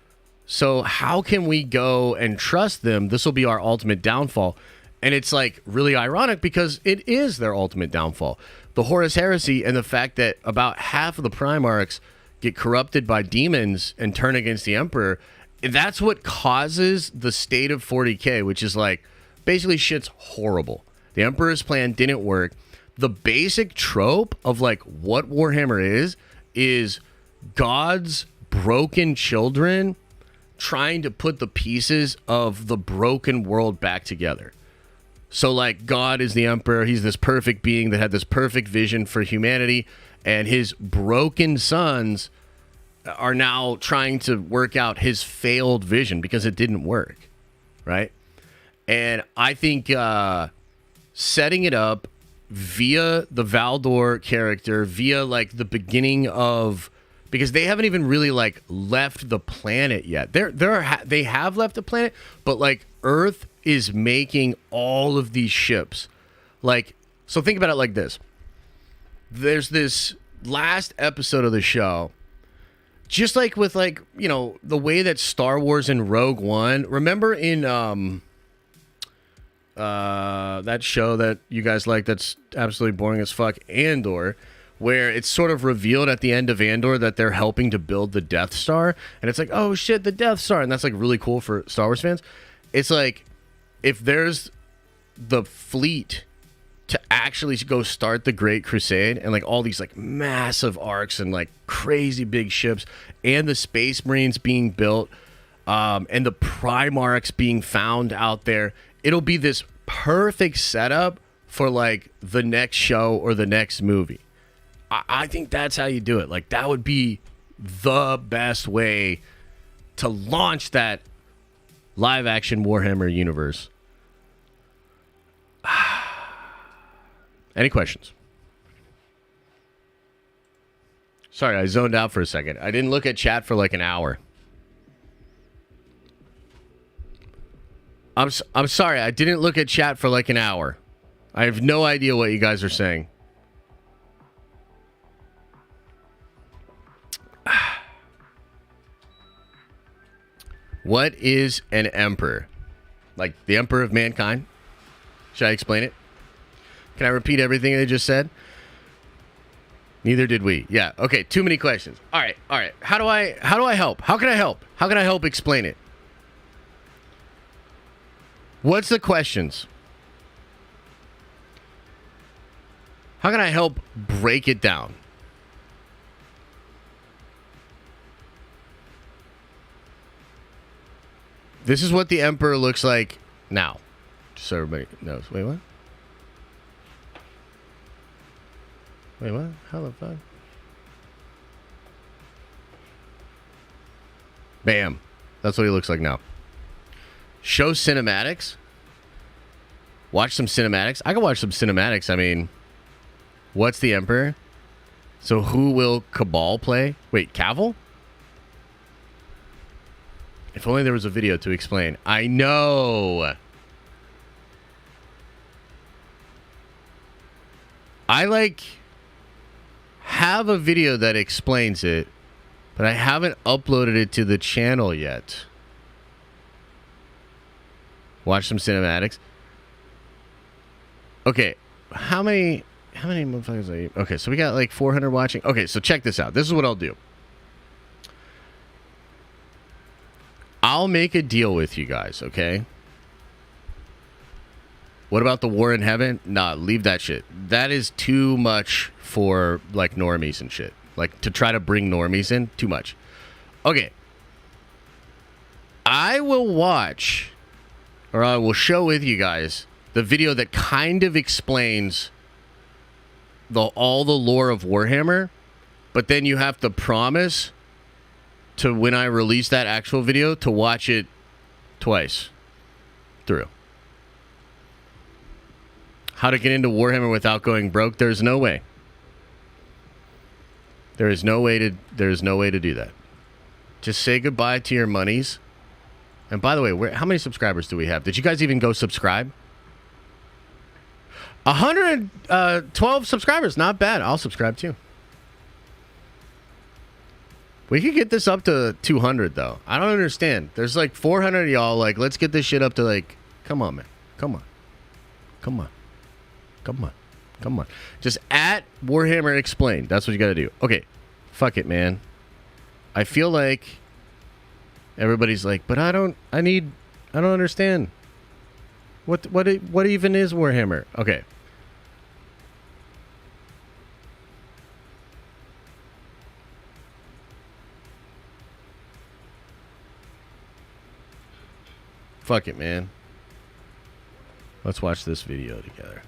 So how can we go and trust them? This will be our ultimate downfall. And it's like really ironic because it is their ultimate downfall. The Horus Heresy and the fact that about half of the Primarchs get corrupted by demons and turn against the Emperor, that's what causes the state of 40K, which is like basically shit's horrible. The Emperor's plan didn't work. The basic trope of like what Warhammer is God's broken children trying to put the pieces of the broken world back together. So like God is the Emperor. He's this perfect being that had this perfect vision for humanity, and his broken sons are now trying to work out his failed vision because it didn't work, right? And I think setting it up via the Valdor character, via like the beginning of, because they haven't even really like left the planet yet. They have left the planet, but like Earth is making all of these ships. Like, so think about it like this. There's this last episode of the show, just like with like, you know, the way that Star Wars and Rogue One, remember in that show that you guys like that's absolutely boring as fuck, Andor, where it's sort of revealed at the end of Andor that they're helping to build the Death Star, and it's like, oh shit, the Death Star, and that's like really cool for Star Wars fans. It's like, if there's the fleet to actually go start the Great Crusade and like all these like massive arcs and like crazy big ships and the Space Marines being built, and the Primarchs being found out there, it'll be this perfect setup for like the next show or the next movie. I think that's how you do it. Like that would be the best way to launch that live action Warhammer universe. Any questions? Sorry, I zoned out for a second. I didn't look at chat for like an hour. I'm sorry, I didn't look at chat for like an hour. I have no idea what you guys are saying. What is an emperor? Like the emperor of mankind? Should I explain it? Can I repeat everything they just said? Neither did we. Yeah. Okay. Too many questions. All right. How do I help? How can I help? How can I help explain it? What's the questions? How can I help break it down? This is what the Emperor looks like now. Just so everybody knows. Wait, what? Wait, what? How the fuck? Bam. That's what he looks like now. Show cinematics? Watch some cinematics? I can watch some cinematics. I mean, what's the Emperor? So who will Cabal play? Wait, Cavill? If only there was a video to explain. I know. I like have a video that explains it, but I haven't uploaded it to the channel yet. Watch some cinematics. Okay, how many motherfuckers are you? Okay, so we got like 400 watching. Okay, so check this out. This is what I'll do. I'll make a deal with you guys, okay? What about the War in Heaven? Nah, leave that shit. That is too much for, like, normies and shit. Like, to try to bring normies in, too much. Okay. I will watch, or I will show with you guys, the video that kind of explains all the lore of Warhammer, but then you have to promise to, when I release that actual video, to watch it twice through. How to get into Warhammer without going broke? There's no way. There is no way to do that. Just say goodbye to your monies. And by the way, how many subscribers do we have? Did you guys even go subscribe? 112 subscribers. Not bad. I'll subscribe too. We could get this up to 200 though. I don't understand. There's like 400 of y'all. Like, let's get this shit up to like. Come on, man. Come on. Come on. Come on. Come on. Just at Warhammer Explained. That's what you got to do. Okay. Fuck it, man. I feel like everybody's like, but I don't understand. What even is Warhammer? Okay. Fuck it, man. Let's watch this video together.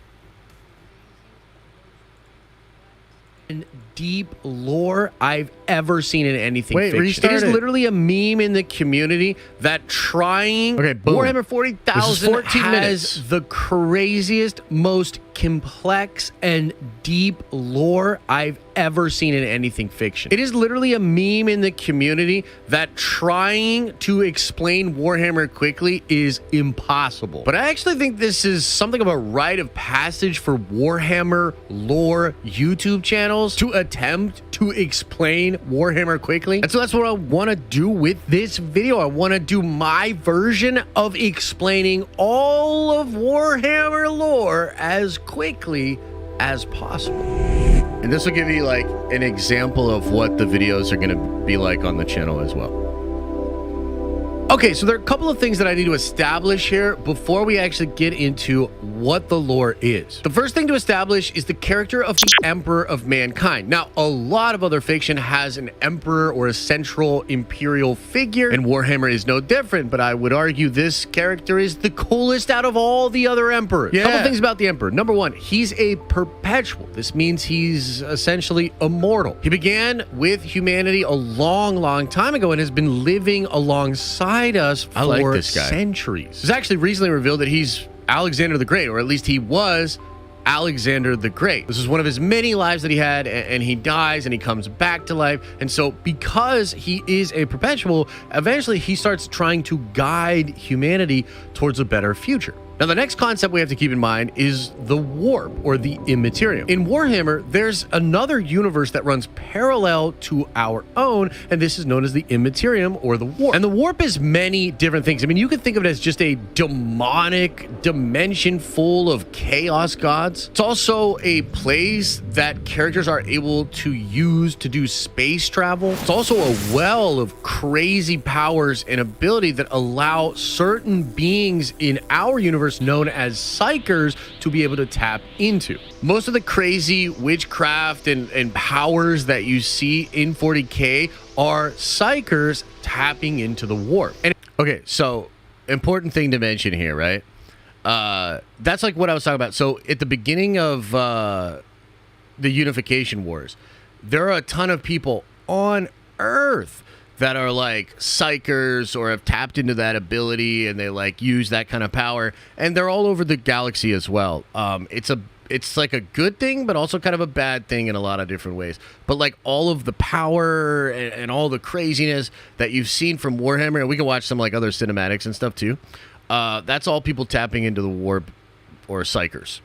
Deep lore I've ever seen in anything fiction. Restart it is it. Literally a meme in the community that trying Warhammer 40,000 has the craziest, most complex and deep lore I've ever seen in anything fiction. It is literally a meme in the community that trying to explain Warhammer quickly is impossible. But I actually think this is something of a rite of passage for Warhammer lore YouTube channels to attempt to explain Warhammer quickly. And so that's what I want to do with this video. I want to do my version of explaining all of Warhammer lore as quickly as possible. And this will give you like an example of what the videos are going to be like on the channel as well. Okay, so there are a couple of things that I need to establish here before we actually get into what the lore is. The first thing to establish is the character of the Emperor of Mankind. Now, a lot of other fiction has an emperor or a central imperial figure, and Warhammer is no different, but I would argue this character is the coolest out of all the other emperors. Yeah. A couple things about the Emperor. Number one, he's a perpetual. This means he's essentially immortal. He began with humanity a long time ago and has been living alongside us for centuries. It's actually recently revealed that he's Alexander the Great, or at least he was Alexander the Great. This is one of his many lives that he had, and he dies and he comes back to life. And so because he is a perpetual, eventually he starts trying to guide humanity towards a better future. Now, the next concept we have to keep in mind is the warp, or the immaterium. In Warhammer, there's another universe that runs parallel to our own, and this is known as the immaterium, or the warp. And the warp is many different things. I mean, you could think of it as just a demonic dimension full of chaos gods. It's also a place that characters are able to use to do space travel. It's also a well of crazy powers and ability that allow certain beings in our universe known as psychers to be able to tap into. Most of the crazy witchcraft and powers that you see in 40K are psychers tapping into the warp. And okay, so important thing to mention here, right? That's like what I was talking about. So at the beginning of the Unification Wars, there are a ton of people on Earth that are like psychers or have tapped into that ability, and they like use that kind of power, and they're all over the galaxy as well. It's like a good thing, but also kind of a bad thing in a lot of different ways. But like all of the power and all the craziness that you've seen from Warhammer, and we can watch some like other cinematics and stuff too. That's all people tapping into the warp or psychers.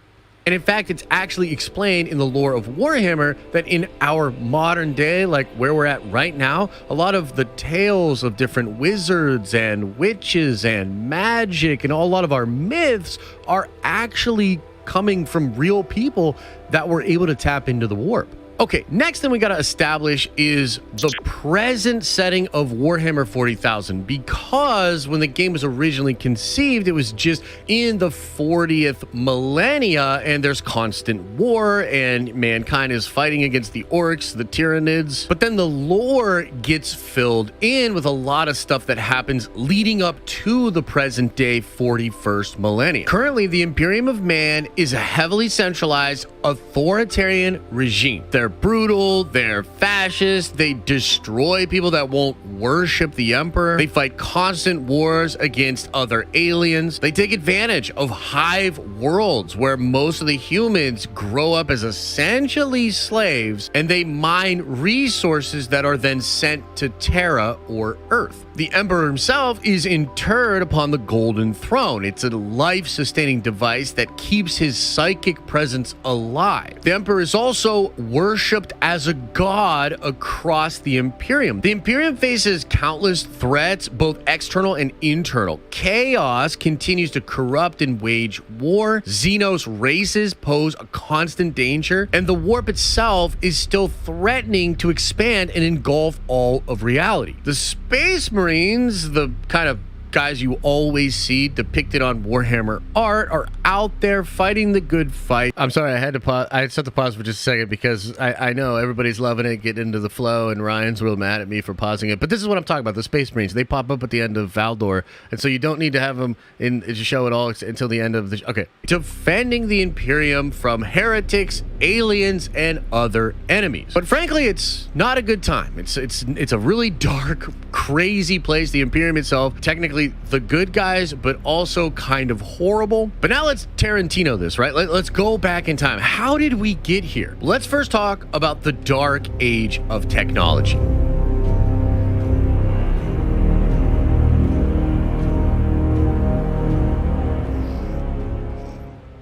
And in fact, it's actually explained in the lore of Warhammer that in our modern day, like where we're at right now, a lot of the tales of different wizards and witches and magic and a lot of our myths are actually coming from real people that were able to tap into the warp. Okay, next thing we got to establish is the present setting of Warhammer 40,000, because when the game was originally conceived, it was just in the 40th millennia, and there's constant war, and mankind is fighting against the orcs, the Tyranids. But then the lore gets filled in with a lot of stuff that happens leading up to the present day 41st millennium. Currently, the Imperium of Man is a heavily centralized, authoritarian regime. They're brutal, they're fascist, they destroy people that won't worship the Emperor, they fight constant wars against other aliens, they take advantage of hive worlds where most of the humans grow up as essentially slaves, and they mine resources that are then sent to Terra or Earth. The Emperor himself is interred upon the Golden Throne. It's a life-sustaining device that keeps his psychic presence alive. The Emperor is also worshipped worshipped as a god across the Imperium. The Imperium faces countless threats, both external and internal. Chaos continues to corrupt and wage war. Xenos races pose a constant danger, and the warp itself is still threatening to expand and engulf all of reality. The Space Marines, the kind of guys you always see depicted on Warhammer art, are out there fighting the good fight. I'm sorry, I had to pause. I set the pause for just a second because I know everybody's loving it, getting into the flow, and Ryan's real mad at me for pausing it. But this is what I'm talking about, the Space Marines. They pop up at the end of Valdor, and so you don't need to have them in to show it all until the end of the... Okay. Defending the Imperium from heretics, aliens, and other enemies. But frankly, it's not a good time. It's a really dark, crazy place. The Imperium itself, technically the good guys, but also kind of horrible. But now let's Tarantino this, right? Let's go back in time. How did we get here? Let's first talk about the dark age of technology.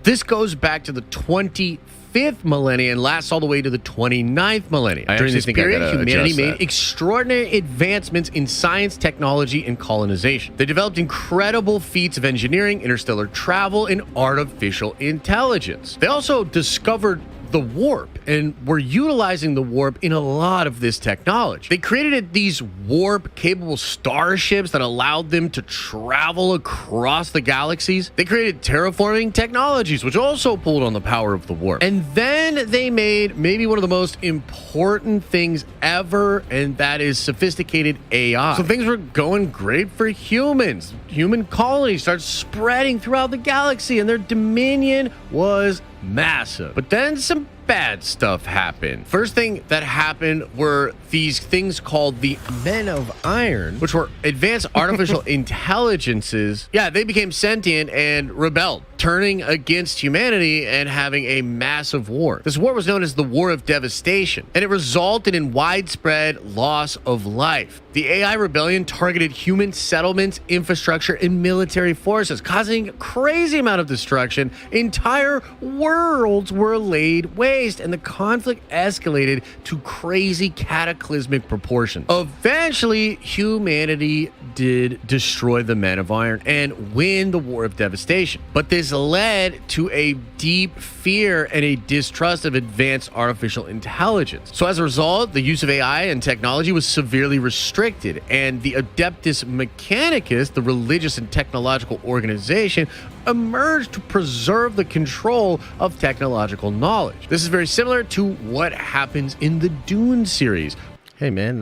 This goes back to the 25th millennia and lasts all the way to the 29th millennia. During this period, humanity made extraordinary advancements in science, technology, and colonization. They developed incredible feats of engineering, interstellar travel, and artificial intelligence. They also discovered the warp and were utilizing the warp in a lot of this technology. They created these warp-capable starships that allowed them to travel across the galaxies. They created terraforming technologies, which also pulled on the power of the warp. And then they made maybe one of the most important things ever, and that is sophisticated AI. So things were going great for humans. Human colonies started spreading throughout the galaxy, and their dominion was massive. But then some bad stuff happened. First thing that happened were these things called the Men of Iron, which were advanced artificial intelligences. Yeah, they became sentient and rebelled, turning against humanity and having a massive war. This war was known as the War of Devastation, and it resulted in widespread loss of life. The AI rebellion targeted human settlements, infrastructure, and military forces, causing a crazy amount of destruction. Entire worlds were laid waste, and the conflict escalated to crazy cataclysmic proportions. Eventually, humanity did destroy the Men of Iron and win the War of Devastation. But this led to a deep fear and a distrust of advanced artificial intelligence. So as a result, the use of AI and technology was severely restricted, and the Adeptus Mechanicus, the religious and technological organization, emerged to preserve the control of technological knowledge. This is very similar to what happens in the Dune series. Hey man,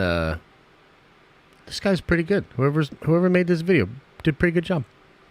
this guy's pretty good. Whoever made this video did a pretty good job.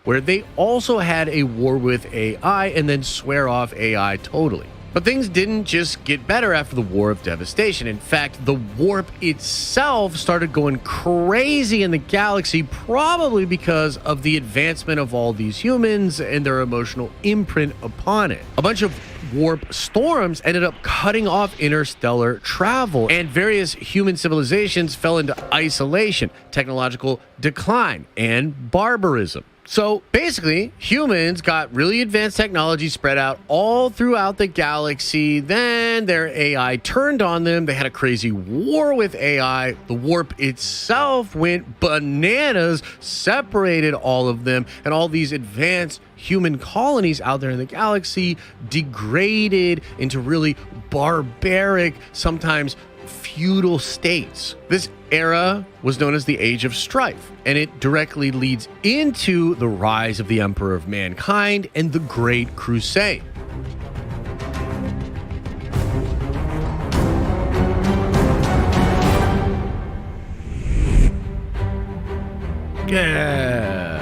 Where they also had a war with AI and then swear off AI totally. But things didn't just get better after the War of Devastation. In fact, the warp itself started going crazy in the galaxy, probably because of the advancement of all these humans and their emotional imprint upon it. A bunch of warp storms ended up cutting off interstellar travel, and various human civilizations fell into isolation, technological decline, and barbarism. So basically, humans got really advanced technology spread out all throughout the galaxy. Then their AI turned on them. They had a crazy war with AI. The warp itself went bananas, separated all of them, and all these advanced human colonies out there in the galaxy degraded into really barbaric, sometimes feudal states. This era was known as the Age of Strife, and it directly leads into the rise of the Emperor of Mankind and the Great Crusade. Yeah.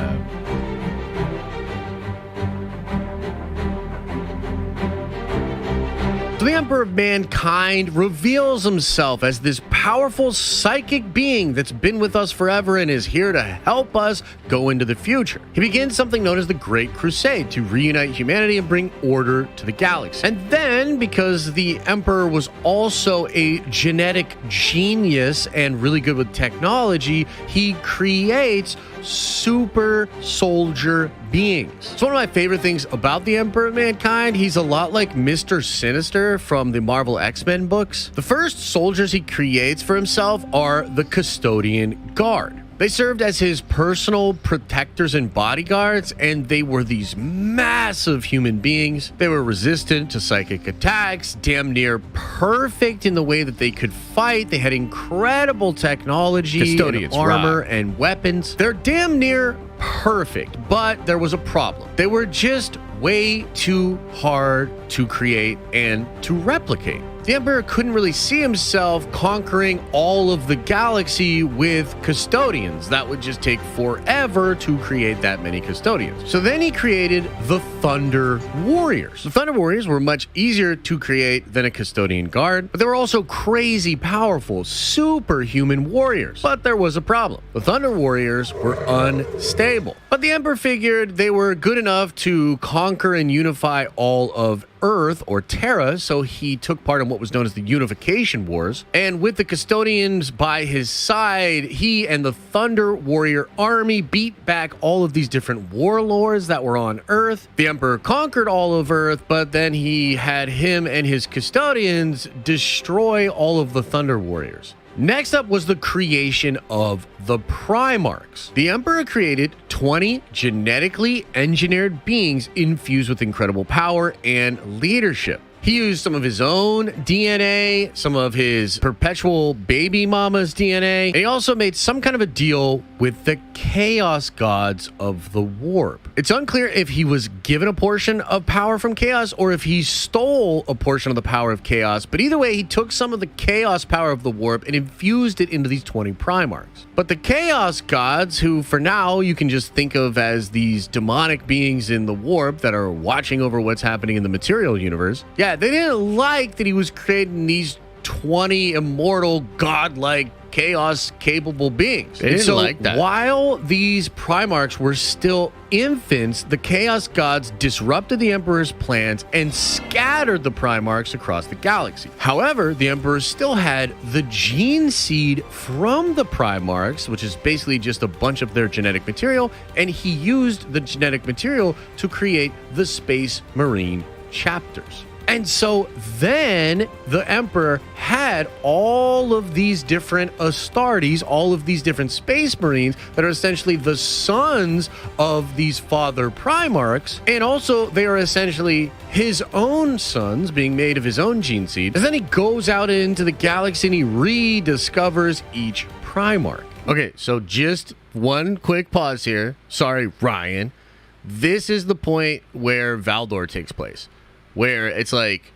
So the Emperor of Mankind reveals himself as this powerful powerful psychic being that's been with us forever and is here to help us go into the future. He begins something known as the Great Crusade to reunite humanity and bring order to the galaxy. And then, because the Emperor was also a genetic genius and really good with technology, he creates super soldier beings. It's one of my favorite things about the Emperor of Mankind. He's a lot like Mr. Sinister from the Marvel X-Men books. The first soldiers he creates for himself are the Custodian Guard. They served as his personal protectors and bodyguards, and they were these massive human beings. They were resistant to psychic attacks, damn near perfect in the way that they could fight. They had incredible technology, and armor, and weapons. They're damn near perfect, but there was a problem. They were just way too hard to create and to replicate. The Emperor couldn't really see himself conquering all of the galaxy with custodians. That would just take forever to create that many custodians. So then he created the Thunder Warriors. The Thunder Warriors were much easier to create than a custodian guard, but they were also crazy powerful, superhuman warriors. But there was a problem. The Thunder Warriors were unstable. But the Emperor figured they were good enough to conquer and unify all of Earth, or Terra, so he took part in what was known as the Unification Wars. And with the Custodians by his side, he and the Thunder Warrior army beat back all of these different warlords that were on Earth. The Emperor conquered all of Earth, but then he had him and his Custodians destroy all of the Thunder Warriors. Next up was the creation of the Primarchs. The Emperor created 20 genetically engineered beings infused with incredible power and leadership. He used some of his own DNA, some of his perpetual baby mama's DNA, and he also made some kind of a deal with the Chaos Gods of the Warp. It's unclear if he was given a portion of power from Chaos or if he stole a portion of the power of Chaos, but either way, he took some of the Chaos power of the Warp and infused it into these 20 Primarchs. But the Chaos Gods, who for now you can just think of as these demonic beings in the Warp that are watching over what's happening in the material universe, they didn't like that he was creating these 20 immortal, godlike, chaos-capable beings. They didn't like that. While these Primarchs were still infants, the Chaos Gods disrupted the Emperor's plans and scattered the Primarchs across the galaxy. However, the Emperor still had the gene seed from the Primarchs, which is basically just a bunch of their genetic material, and he used the genetic material to create the Space Marine chapters. And so then the Emperor had all of these different Astartes, all of these different Space Marines that are essentially the sons of these father Primarchs. And also they are essentially his own sons being made of his own gene seed. And then he goes out into the galaxy and he rediscovers each Primarch. Okay, so just one quick pause here. Sorry, Ryan. This is the point where Valdor takes place, where it's like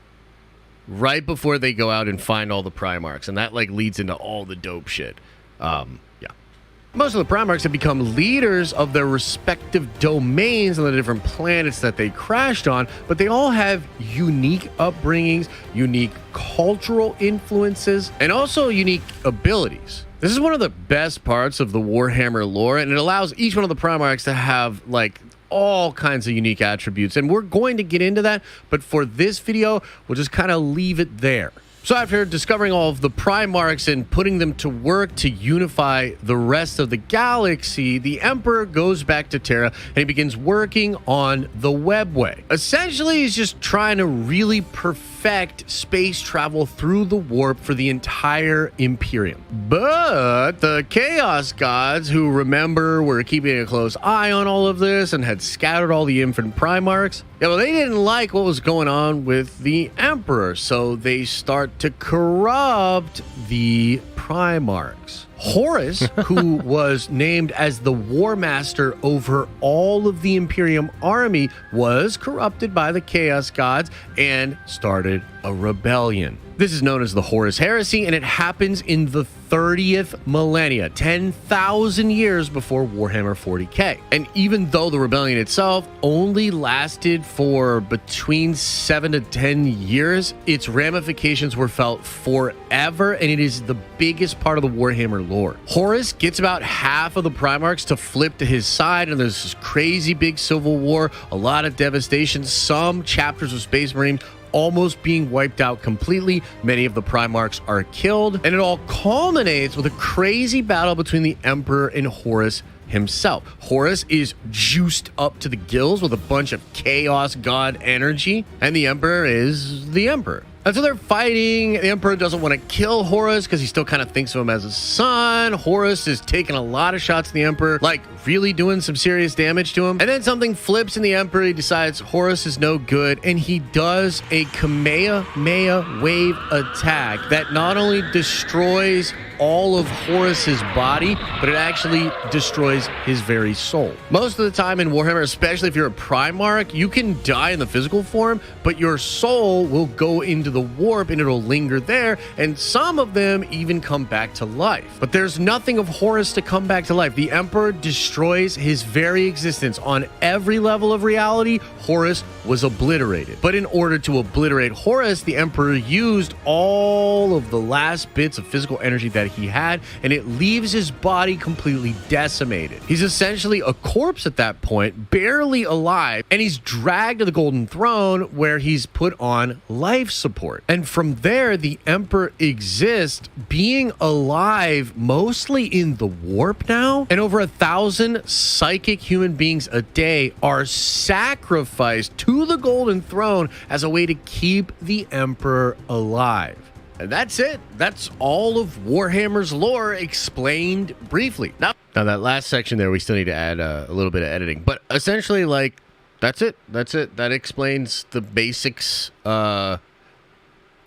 right before they go out and find all the Primarchs, and that like leads into all the dope shit. Most of the Primarchs have become leaders of their respective domains on the different planets that they crashed on, but they all have unique upbringings, unique cultural influences, and also unique abilities. This is one of the best parts of the Warhammer lore, and it allows each one of the Primarchs to have like all kinds of unique attributes, and we're going to get into that, but for this video we'll just kind of leave it there. So after discovering all of the Primarchs and putting them to work to unify the rest of the galaxy, the Emperor goes back to Terra and he begins working on the Webway. Essentially, he's just trying to really perfect space travel through the warp for the entire Imperium. But the Chaos Gods, who remember were keeping a close eye on all of this and had scattered all the infant Primarchs, they didn't like what was going on with the Emperor, so they start to corrupt the Primarchs. Horus, who was named as the War Master over all of the Imperium army, was corrupted by the Chaos Gods and started a rebellion. This is known as the Horus Heresy, and it happens in the 30th millennia, 10,000 years before Warhammer 40k. And even though the rebellion itself only lasted for between 7 to 10 years, its ramifications were felt forever, and it is the biggest part of the Warhammer lore. Horus gets about half of the Primarchs to flip to his side, and there's this crazy big civil war, a lot of devastation, some chapters of Space Marine almost being wiped out completely. Many of the Primarchs are killed, and it all culminates with a crazy battle between the Emperor and Horus himself. Horus is juiced up to the gills with a bunch of chaos god energy, and the Emperor is the Emperor. And so they're fighting. The Emperor doesn't want to kill Horus because he still kind of thinks of him as a son. Horus is taking a lot of shots at the Emperor, like really doing some serious damage to him. And then something flips in the Emperor. He decides Horus is no good, and he does a Kamehameha wave attack that not only destroys all of Horus's body, but it actually destroys his very soul. Most of the time in Warhammer, especially if you're a Primarch, you can die in the physical form, but your soul will go into the warp and it'll linger there, and some of them even come back to life. But there's nothing of Horus to come back to life. The Emperor destroys his very existence. On every level of reality, Horus was obliterated. But in order to obliterate Horus, the Emperor used all of the last bits of physical energy that he had, and it leaves his body completely decimated. He's essentially a corpse at that point, barely alive, and he's dragged to the Golden Throne where he's put on life support. And from there, the Emperor exists, being alive mostly in the warp now, and over 1,000 psychic human beings a day are sacrificed to the Golden Throne as a way to keep the Emperor alive. And that's it. That's all of Warhammer's lore explained briefly. Now that last section there, we still need to add a little bit of editing. But essentially, like, that's it. That's it. That explains the basics of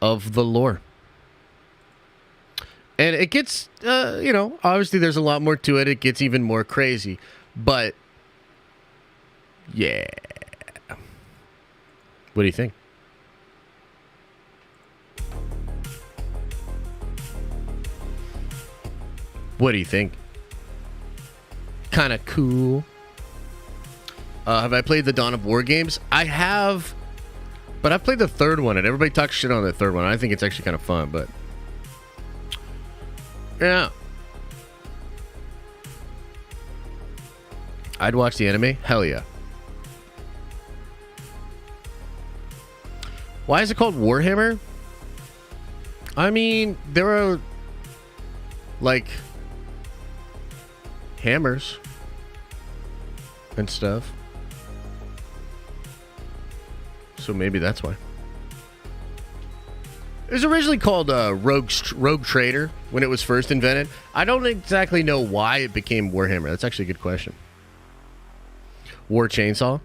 the lore. And it gets, obviously there's a lot more to it. It gets even more crazy. But, yeah. What do you think? What do you think? Kind of cool. Have I played the Dawn of War games? I have, but I've played the third one, and everybody talks shit on the third one. I think it's actually kind of fun, but yeah. I'd watch the anime? Hell yeah. Why is it called Warhammer? I mean, there are, like, hammers and stuff. So maybe that's why. It was originally called Rogue Trader when it was first invented. I don't exactly know why it became Warhammer. That's actually a good question. War Chainsaw.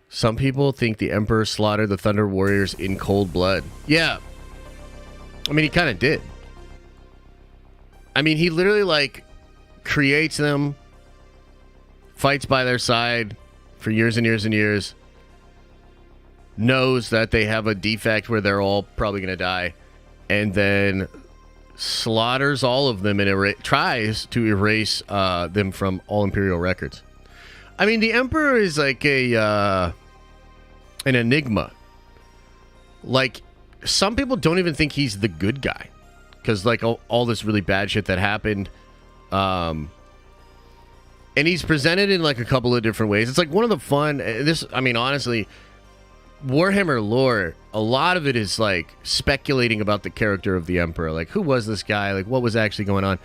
Some people think the Emperor slaughtered the Thunder Warriors in cold blood. Yeah. I mean, he kind of did. I mean, he literally, like, creates them, fights by their side for years and years and years, knows that they have a defect where they're all probably going to die, and then slaughters all of them and tries to erase them from all Imperial records. I mean, the Emperor is like an enigma. Like, some people don't even think he's the good guy. Because, like, all this really bad shit that happened. And he's presented in, like, a couple of different ways. It's, like, one of the fun... honestly, Warhammer lore, a lot of it is, like, speculating about the character of the Emperor. Like, who was this guy? Like, what was actually going on?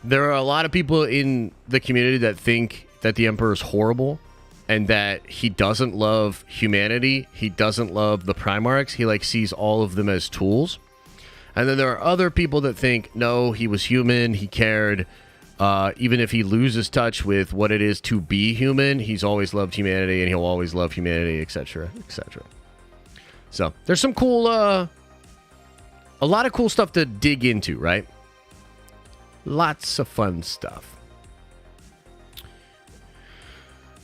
There are a lot of people in the community that think that the Emperor is horrible and that he doesn't love humanity. He doesn't love the Primarchs. He, like, sees all of them as tools. And then there are other people that think, no, he was human, he cared. Even if he loses touch with what it is to be human, he's always loved humanity, and he'll always love humanity, etc., etc. So, there's some cool, a lot of cool stuff to dig into, right? Lots of fun stuff.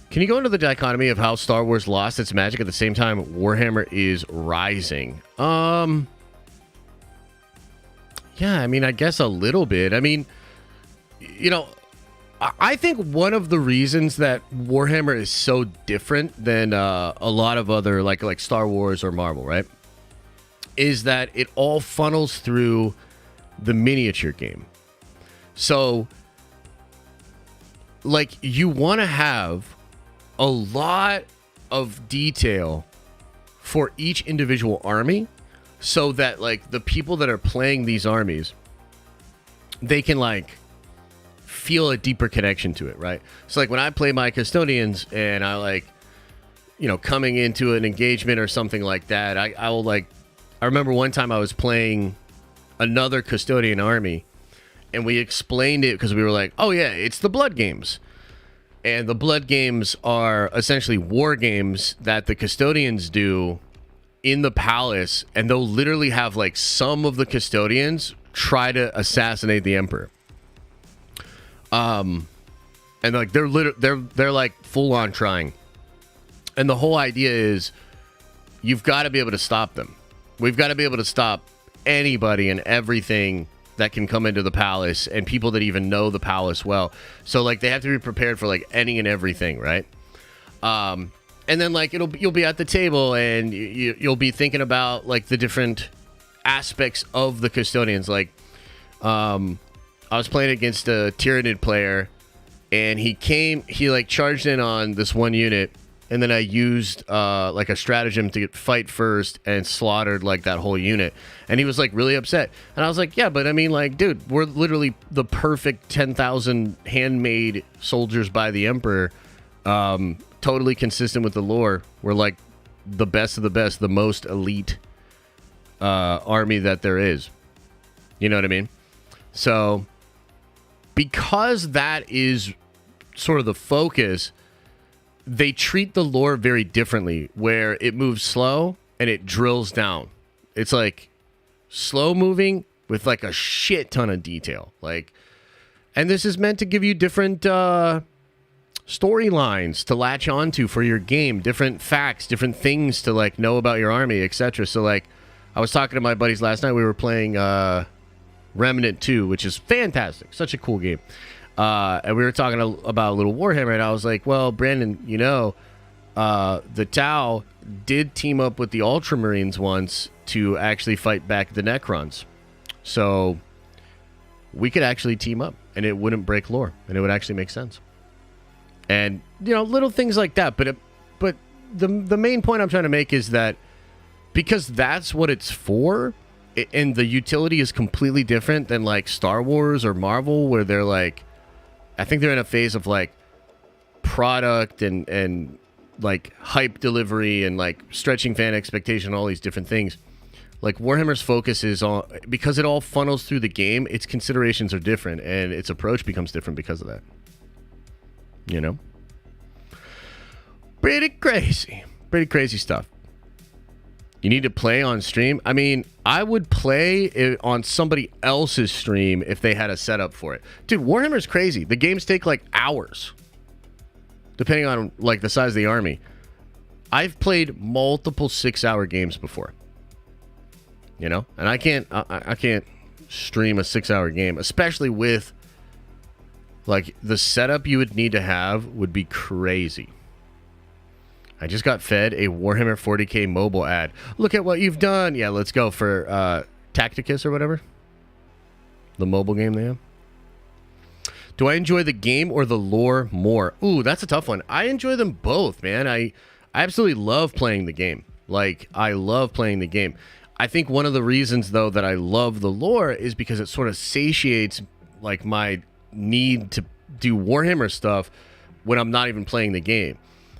Can you go into the dichotomy of how Star Wars lost its magic at the same time Warhammer is rising? Yeah, I mean, I guess a little bit. I mean, you know, I think one of the reasons that Warhammer is so different than a lot of other like Star Wars or Marvel, right, is that it all funnels through the miniature game. So, like, you want to have a lot of detail for each individual army so that, like, the people that are playing these armies, they can, like, feel a deeper connection to it, right? So, like, when I play my custodians and I, like, you know, coming into an engagement or something like that, I will, like, I remember one time I was playing another custodian army and we explained it because we were like, oh yeah, it's the blood games. And the blood games are essentially war games that the custodians do in the palace, and they'll literally have, like, some of the custodians try to assassinate the emperor. And like they're like full on trying. And the whole idea is you've got to be able to stop them. We've got to be able to stop anybody and everything that can come into the palace and people that even know the palace well. So, like, they have to be prepared for, like, any and everything, right? And then, like, you'll be at the table and you'll be thinking about, like, the different aspects of the custodians. Like, I was playing against a Tyranid player, and he like charged in on this one unit, and then I used like a stratagem to fight first and slaughtered, like, that whole unit. And he was, like, really upset. And I was like, yeah, but I mean, like, dude, we're literally the perfect 10,000 handmade soldiers by the Emperor. Totally consistent with the lore. We're, like, the best of the best, the most elite army that there is. You know what I mean? So, because that is sort of the focus, they treat the lore very differently, where it moves slow and it drills down. It's like slow moving with, like, a shit ton of detail. Like, and this is meant to give you different storylines to latch onto for your game, different facts, different things to, like, know about your army, etc. So, like, I was talking to my buddies last night. We were playing Remnant 2, which is fantastic. Such a cool game. And we were talking about a little Warhammer, and I was like, well, Brandon, you know, the Tau did team up with the Ultramarines once to actually fight back the Necrons. So we could actually team up, and it wouldn't break lore, and it would actually make sense. And, you know, little things like that. But the main point I'm trying to make is that because that's what it's for, and the utility is completely different than, like, Star Wars or Marvel, where they're, like, I think they're in a phase of, like, product and like hype delivery and, like, stretching fan expectation, all these different things. Like, Warhammer's focus is on, because it all funnels through the game, its considerations are different and its approach becomes different because of that. You know? Pretty crazy stuff. You need to play on stream. I mean, I would play it on somebody else's stream if they had a setup for it. Dude, Warhammer's crazy. The games take, like, hours, depending on, like, the size of the army. I've played multiple 6-hour games before. You know? And I can't stream a 6-hour game, especially with, like, the setup you would need to have would be crazy. I just got fed a Warhammer 40k mobile ad. Look at what you've done. Yeah, let's go for Tacticus or whatever. The mobile game they have. Do I enjoy the game or the lore more? Ooh, that's a tough one. I enjoy them both, man. I absolutely love playing the game. Like, I love playing the game. I think one of the reasons, though, that I love the lore is because it sort of satiates, like, my need to do Warhammer stuff when I'm not even playing the game.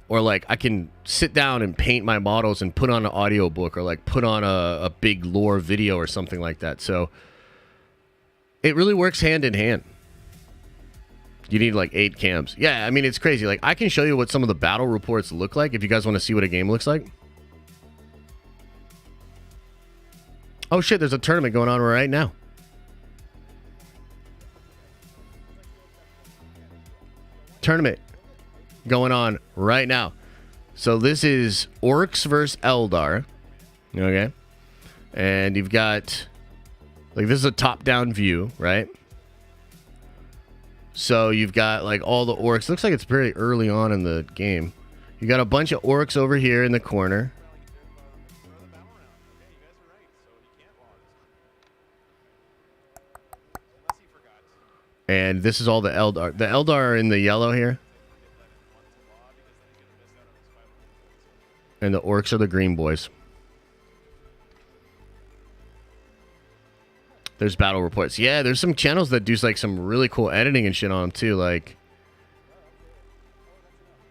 Or, like, I can sit down and paint my models and put on an audiobook or, like, put on a big lore video or something like that. So it really works hand in hand. You need, like, 8 cams. Yeah, I mean, it's crazy. Like, I can show you what some of the battle reports look like if you guys want to see what a game looks like. Oh, shit, there's a tournament going on right now. Tournament. going on right now. So this is Orcs versus Eldar. Okay. And you've got, like, this is a top-down view, right? So you've got, like, all the orcs. Looks like it's very early on in the game. You got a bunch of orcs over here in the corner. And this is all the Eldar. The Eldar are in the yellow here. And the orcs are the green boys. There's battle reports. Yeah, there's some channels that do like some really cool editing and shit on them too. Like,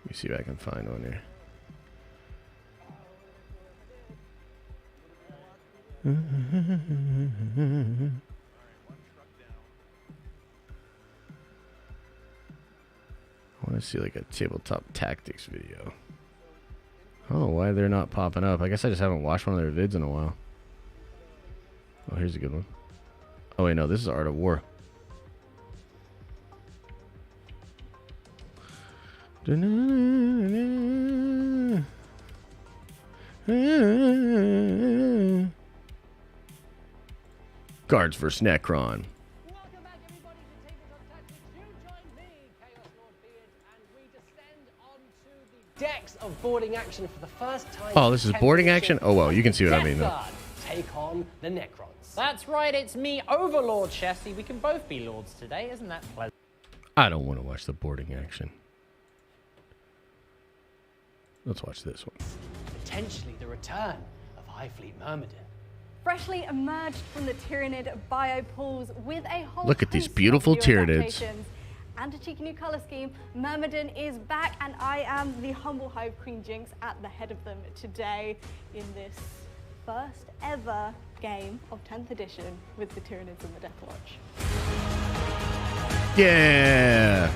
let me see if I can find one here. I want to see like a tabletop tactics video. I don't know why they're not popping up. I guess I just haven't watched one of their vids in a while. Oh, here's a good one. Oh, wait, no, this is Art of War. Guards versus Necron. Welcome back, everybody, to Tabletop Tactics. You join me, Chaos Lord Beard, and we descend onto the decks of boarding action for the first time. Oh, this is boarding action? Oh, well, you can see what I mean, though. Take on the Necrons. That's right, it's me, Overlord Chessie. We can both be lords today, isn't that pleasant? I don't want to watch the boarding action. Let's watch this one. Potentially the return of High Fleet Myrmidon. Freshly emerged from the Tyranid biopools with a whole Look at these host of beautiful new Tyranids. adaptations and a cheeky new color scheme. Myrmidon is back, and I am the humble Hive Queen Jinx at the head of them today in this first ever game of 10th edition with the Tyranids and the Death Watch. Yeah.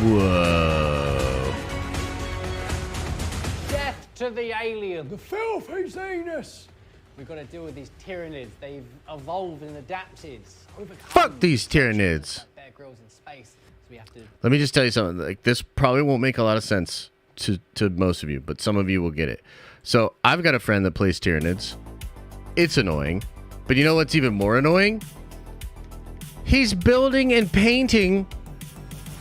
Whoa. Death to the alien, the filthy Zenus. We've got to deal with these Tyranids. They've evolved and adapted. Fuck these Tyranids. Bear Grylls in space. So we have to... Let me just tell you something. Like, this probably won't make a lot of sense to most of you, but some of you will get it. So I've got a friend that plays Tyranids. It's annoying. But you know what's even more annoying? He's building and painting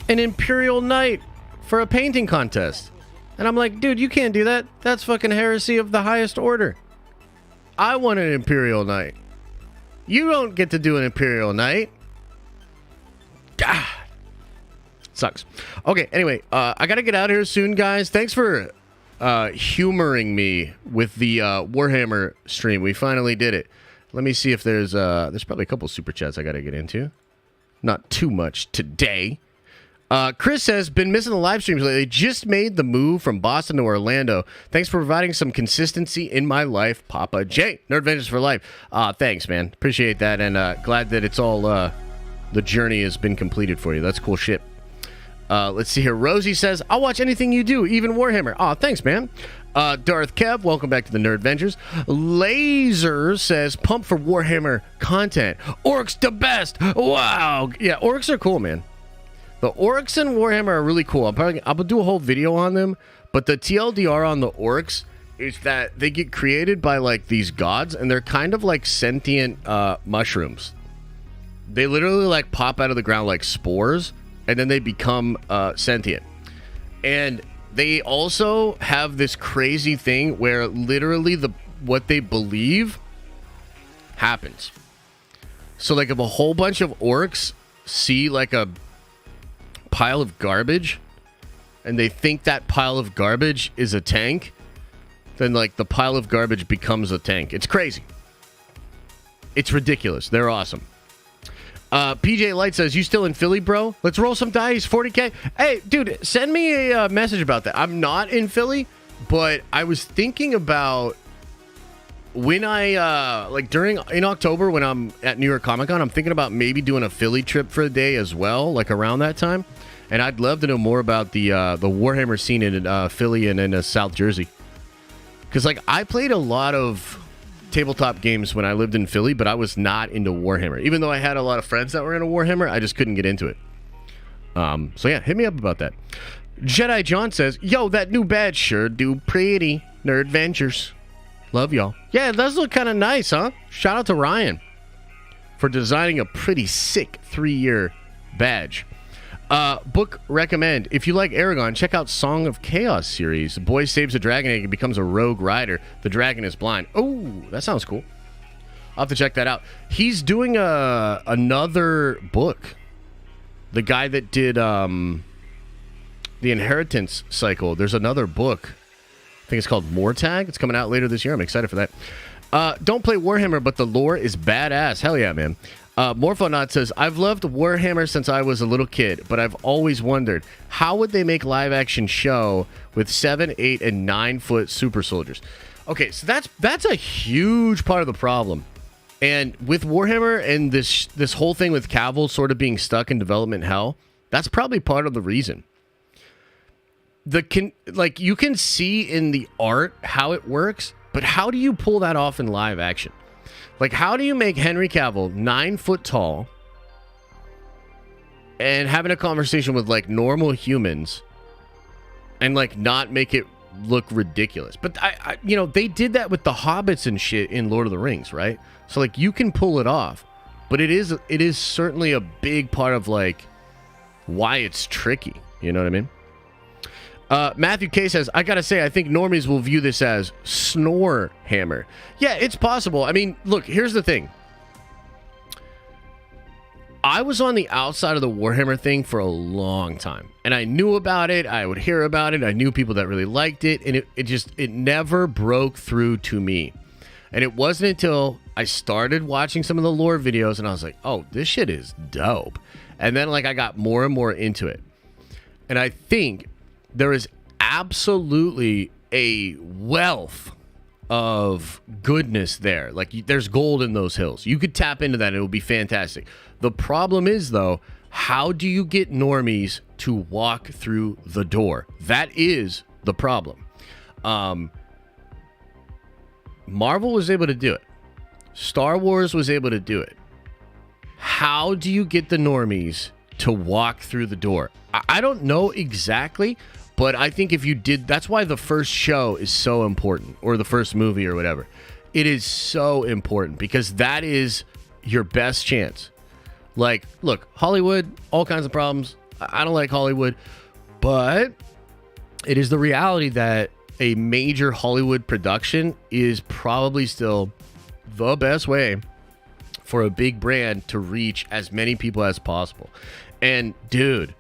an Imperial Knight for a painting contest. And I'm like, dude, you can't do that. That's fucking heresy of the highest order. I want an Imperial Knight. You don't get to do an Imperial Knight. God. Sucks. Okay, anyway, I gotta get out of here soon, guys. Thanks for humoring me with the Warhammer stream. We finally did it. Let me see if there's probably a couple super chats I gotta get into. Not too much today. Chris says, been missing the live streams lately. Just made the move from Boston to Orlando. Thanks for providing some consistency in my life, Papa J. Nerd Adventures for life. Thanks, man. Appreciate that, and glad that it's all the journey has been completed for you. That's cool shit. Let's see here. Rosie says, I'll watch anything you do, even Warhammer. Aw, thanks, man. Darth Kev, welcome back to the Nerd Adventures. Laser says, pump for Warhammer content. Orcs the best. Wow. Yeah, orcs are cool, man. The orcs in Warhammer are really cool. I'll do a whole video on them, but the TLDR on the orcs is that they get created by like these gods, and they're kind of like sentient mushrooms. They literally like pop out of the ground like spores, and then they become sentient. And they also have this crazy thing where literally what they believe happens. So like if a whole bunch of orcs see like a pile of garbage and they think that pile of garbage is a tank, then like the pile of garbage becomes a tank. It's crazy. It's ridiculous. They're awesome. PJ Light says, you still in Philly, bro? Let's roll some dice. 40K. Hey, dude, send me a message about that. I'm not in Philly, but I was thinking about when I in October when I'm at New York Comic Con, I'm thinking about maybe doing a Philly trip for a day as well, like around that time. And I'd love to know more about the Warhammer scene in Philly and in South Jersey. Because like I played a lot of tabletop games when I lived in Philly, but I was not into Warhammer. Even though I had a lot of friends that were into Warhammer, I just couldn't get into it. So yeah, hit me up about that. Jedi John says, yo, that new badge sure do pretty. Nerd Ventures. Love y'all. Yeah, it does look kind of nice, huh? Shout out to Ryan for designing a pretty sick 3-year badge. Book recommend. If you like Aragon, check out Song of Chaos series. The boy saves a dragon egg and becomes a rogue rider. The dragon is blind. Oh, that sounds cool. I'll have to check that out. He's doing another book. The guy that did the Inheritance cycle. There's another book. I think it's called Mortag. It's coming out later this year. I'm excited for that. Don't play Warhammer, but the lore is badass. Hell yeah, man. Morphonaut says, I've loved Warhammer since I was a little kid, but I've always wondered, how would they make live-action show with 7, 8, and 9-foot super soldiers? Okay, so that's a huge part of the problem. And with Warhammer and this whole thing with Cavill sort of being stuck in development hell, that's probably part of the reason. You can see in the art how it works, but how do you pull that off in live action? Like, how do you make Henry Cavill 9 foot tall and having a conversation with like normal humans and like not make it look ridiculous? But I they did that with the hobbits and shit in Lord of the Rings, right? So like you can pull it off, but it is certainly a big part of like why it's tricky. You know what I mean? Matthew K says, I gotta say, I think normies will view this as snore hammer. Yeah, it's possible. I mean, look, here's the thing. I was on the outside of the Warhammer thing for a long time, and I knew about it. I would hear about it. I knew people that really liked it, and it never broke through to me. And it wasn't until I started watching some of the lore videos, and I was like, oh, this shit is dope. And then like I got more and more into it. And I think there is absolutely a wealth of goodness there. Like, there's gold in those hills. You could tap into that and it would be fantastic. The problem is, though, how do you get normies to walk through the door? That is the problem. Marvel was able to do it. Star Wars was able to do it. How do you get the normies to walk through the door? I don't know exactly, but I think if you did, that's why the first show is so important, or the first movie or whatever. It is so important because that is your best chance. Like, look, Hollywood, all kinds of problems. I don't like Hollywood, but it is the reality that a major Hollywood production is probably still the best way for a big brand to reach as many people as possible. And dude,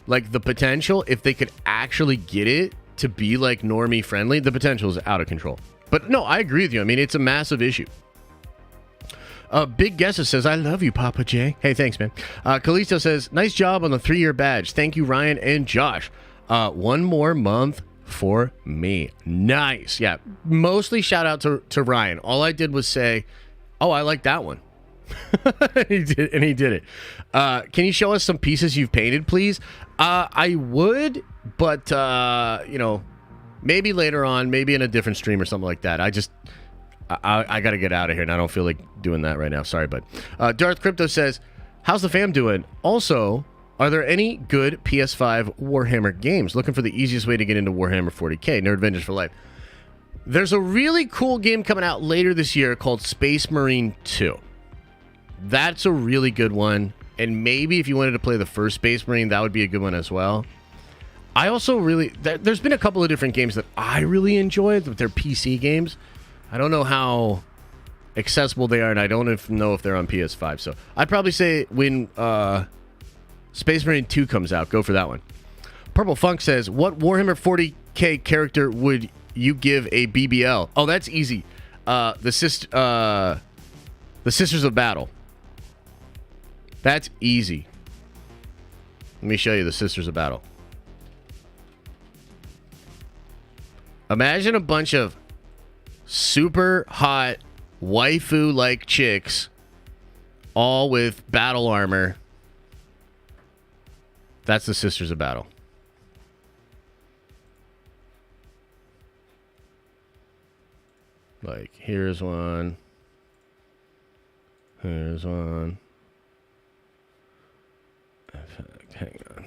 like the potential, if they could actually get it to be like normie friendly, the potential is out of control. But no, I agree with you. I mean, it's a massive issue. Big Guesser says, I love you, Papa J. Hey, thanks, man. Kalisto says, nice job on the 3-year badge. Thank you, Ryan and Josh. 1 more month for me. Nice. Yeah, mostly shout out to Ryan. All I did was say, oh, I like that one. He did it. Can you show us some pieces you've painted, please? I would, but maybe later on, maybe in a different stream or something like that. I got to get out of here, and I don't feel like doing that right now. Sorry, bud. Darth Crypto says, how's the fam doing? Also, are there any good PS5 Warhammer games? Looking for the easiest way to get into Warhammer 40k. Nerd Avengers for life. There's a really cool game coming out later this year called Space Marine 2. That's a really good one. And maybe if you wanted to play the first Space Marine, that would be a good one as well. I also really... There's been a couple of different games that I really enjoyed, but they're PC games. I don't know how accessible they are, and I don't know if they're on PS5. So I'd probably say when Space Marine 2 comes out, go for that one. Purple Funk says, what Warhammer 40k character would you give a BBL? Oh, that's easy. The Sisters of Battle. That's easy. Let me show you the Sisters of Battle. Imagine a bunch of super hot waifu-like chicks, all with battle armor. That's the Sisters of Battle. Like, here's one. Here's one. Hang on.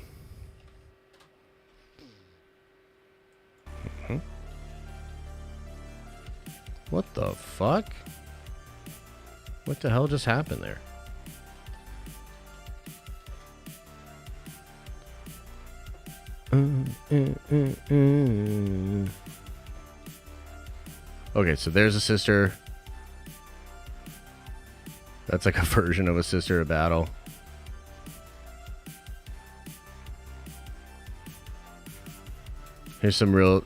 What the fuck? What the hell just happened there? Okay, so there's a sister. That's like a version of a sister of battle. Here's some real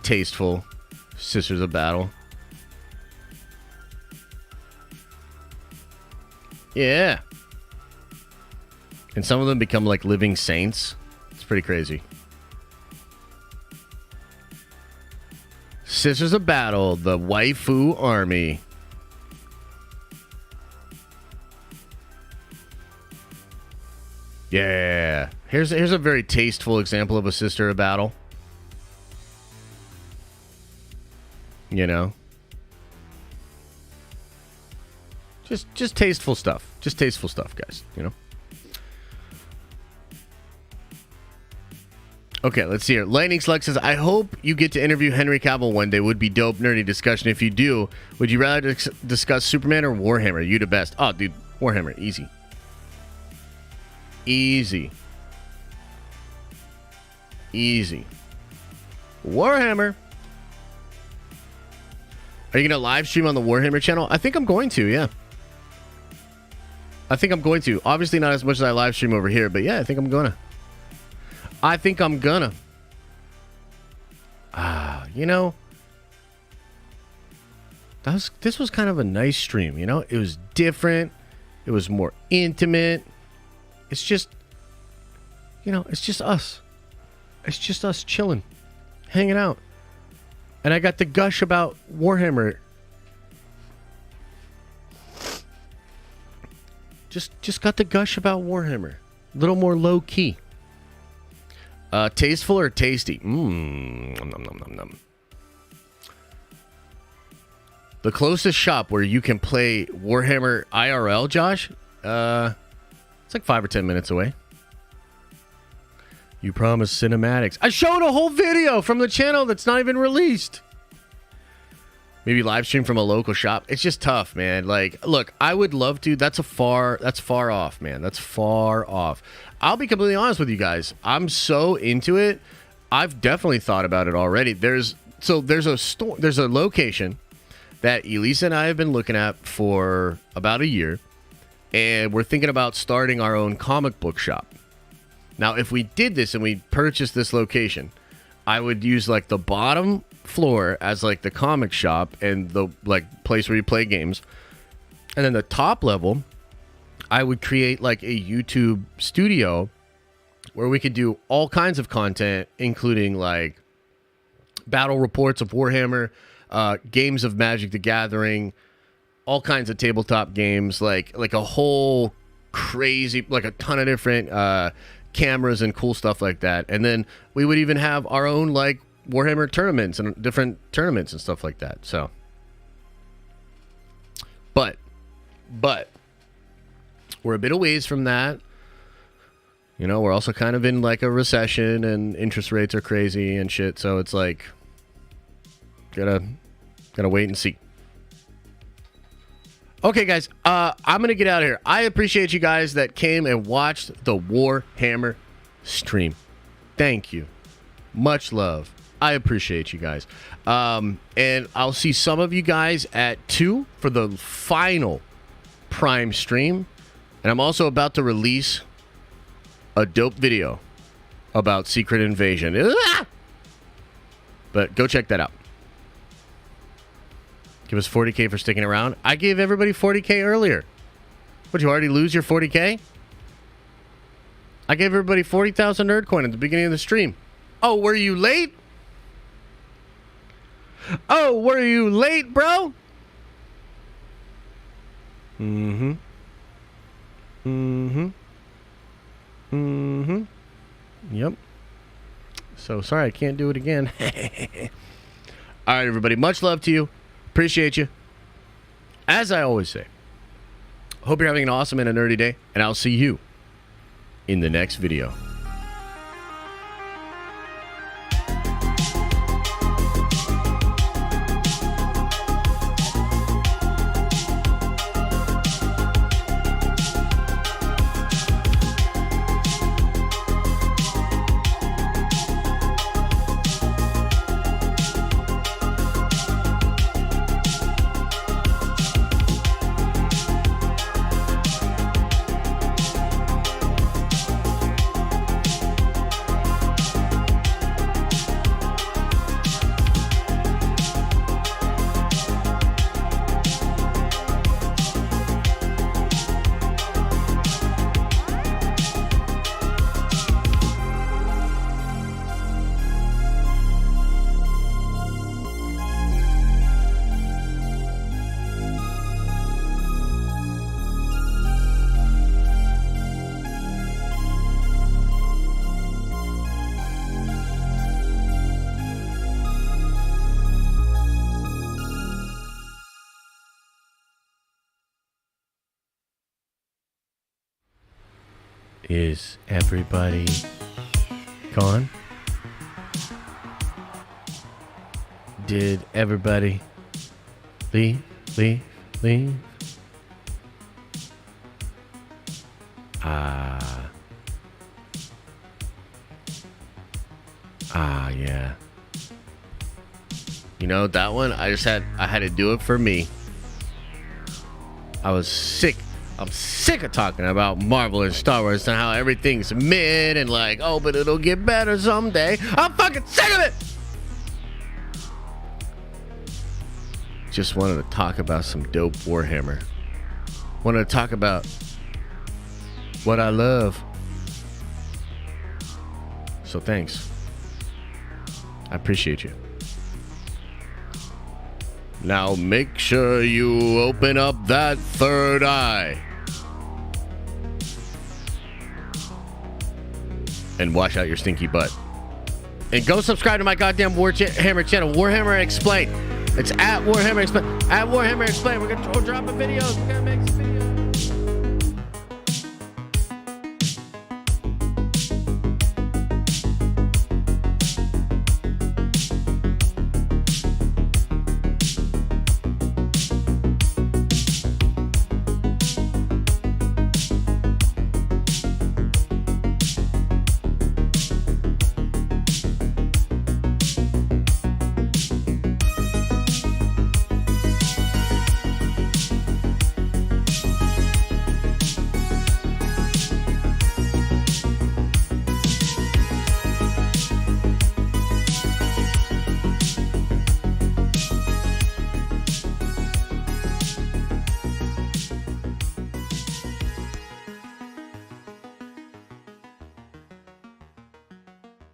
tasteful sisters of battle. Yeah. And some of them become like living saints. It's pretty crazy. Sisters of Battle, the waifu army. Yeah. Here's a very tasteful example of a sister of battle. You know? Just tasteful stuff. Just tasteful stuff, guys, you know? Okay, let's see here. Lightning Slug says, I hope you get to interview Henry Cavill one day. Would be dope, nerdy discussion. If you do, would you rather discuss Superman or Warhammer? You the best. Oh, dude, Warhammer. Easy. Easy. Easy. Warhammer. Are you going to live stream on the Warhammer channel? I think I'm going to, yeah. I think I'm going to. Obviously not as much as I live stream over here, but yeah, I think I'm gonna. You know, this was kind of a nice stream, you know? It was different. It was more intimate. It's just, you know, it's just us. It's just us chilling, hanging out. And I got to gush about Warhammer. Just got to gush about Warhammer. A little more low key. Tasteful or tasty? Nom, nom, nom, nom, nom. The closest shop where you can play Warhammer IRL, Josh? It's like 5 or 10 minutes away. You promised cinematics. I showed a whole video from the channel that's not even released. Maybe live stream from a local shop. It's just tough, man. Like, look, I would love to. That's far off, man. That's far off. I'll be completely honest with you guys. I'm so into it. I've definitely thought about it already. There's a location that Elisa and I have been looking at for about a year, and we're thinking about starting our own comic book shop. Now, if we did this and we purchased this location, I would use like the bottom floor as like the comic shop and the like place where you play games, and then the top level I would create like a YouTube studio where we could do all kinds of content, including like battle reports of Warhammer, games of Magic the Gathering, all kinds of tabletop games, like a whole crazy, like a ton of different cameras and cool stuff like that. And then we would even have our own like Warhammer tournaments and different tournaments and stuff like that. So, but we're a bit of ways from that. You know, we're also kind of in like a recession and interest rates are crazy and shit. So it's like, gotta wait and see. Okay, guys, I'm going to get out of here. I appreciate you guys that came and watched the Warhammer stream. Thank you. Much love. I appreciate you guys. And I'll see some of you guys at 2 for the final Prime stream. And I'm also about to release a dope video about Secret Invasion. But go check that out. Give us 40K for sticking around. I gave everybody 40K earlier. Would you already lose your 40K? I gave everybody 40,000 nerd coin at the beginning of the stream. Oh, were you late? Oh, were you late, bro? Mm-hmm. Mm-hmm. Mm-hmm. Yep. So sorry I can't do it again. All right, everybody. Much love to you. Appreciate you. As I always say, hope you're having an awesome and a nerdy day, and I'll see you in the next video. Is everybody gone? Did everybody leave? Yeah. You know, that one, I had to do it for me. I was sick. I'm sick of talking about Marvel and Star Wars and how everything's mid and like, oh, but it'll get better someday. I'm fucking sick of it. Just wanted to talk about some dope Warhammer. Wanted to talk about what I love. So thanks. I appreciate you. Now make sure you open up that third eye. And wash out your stinky butt. And go subscribe to my goddamn Warhammer channel, Warhammer Explained. It's at Warhammer Explained. At Warhammer Explained. We're going to drop a video. We're going to make some videos.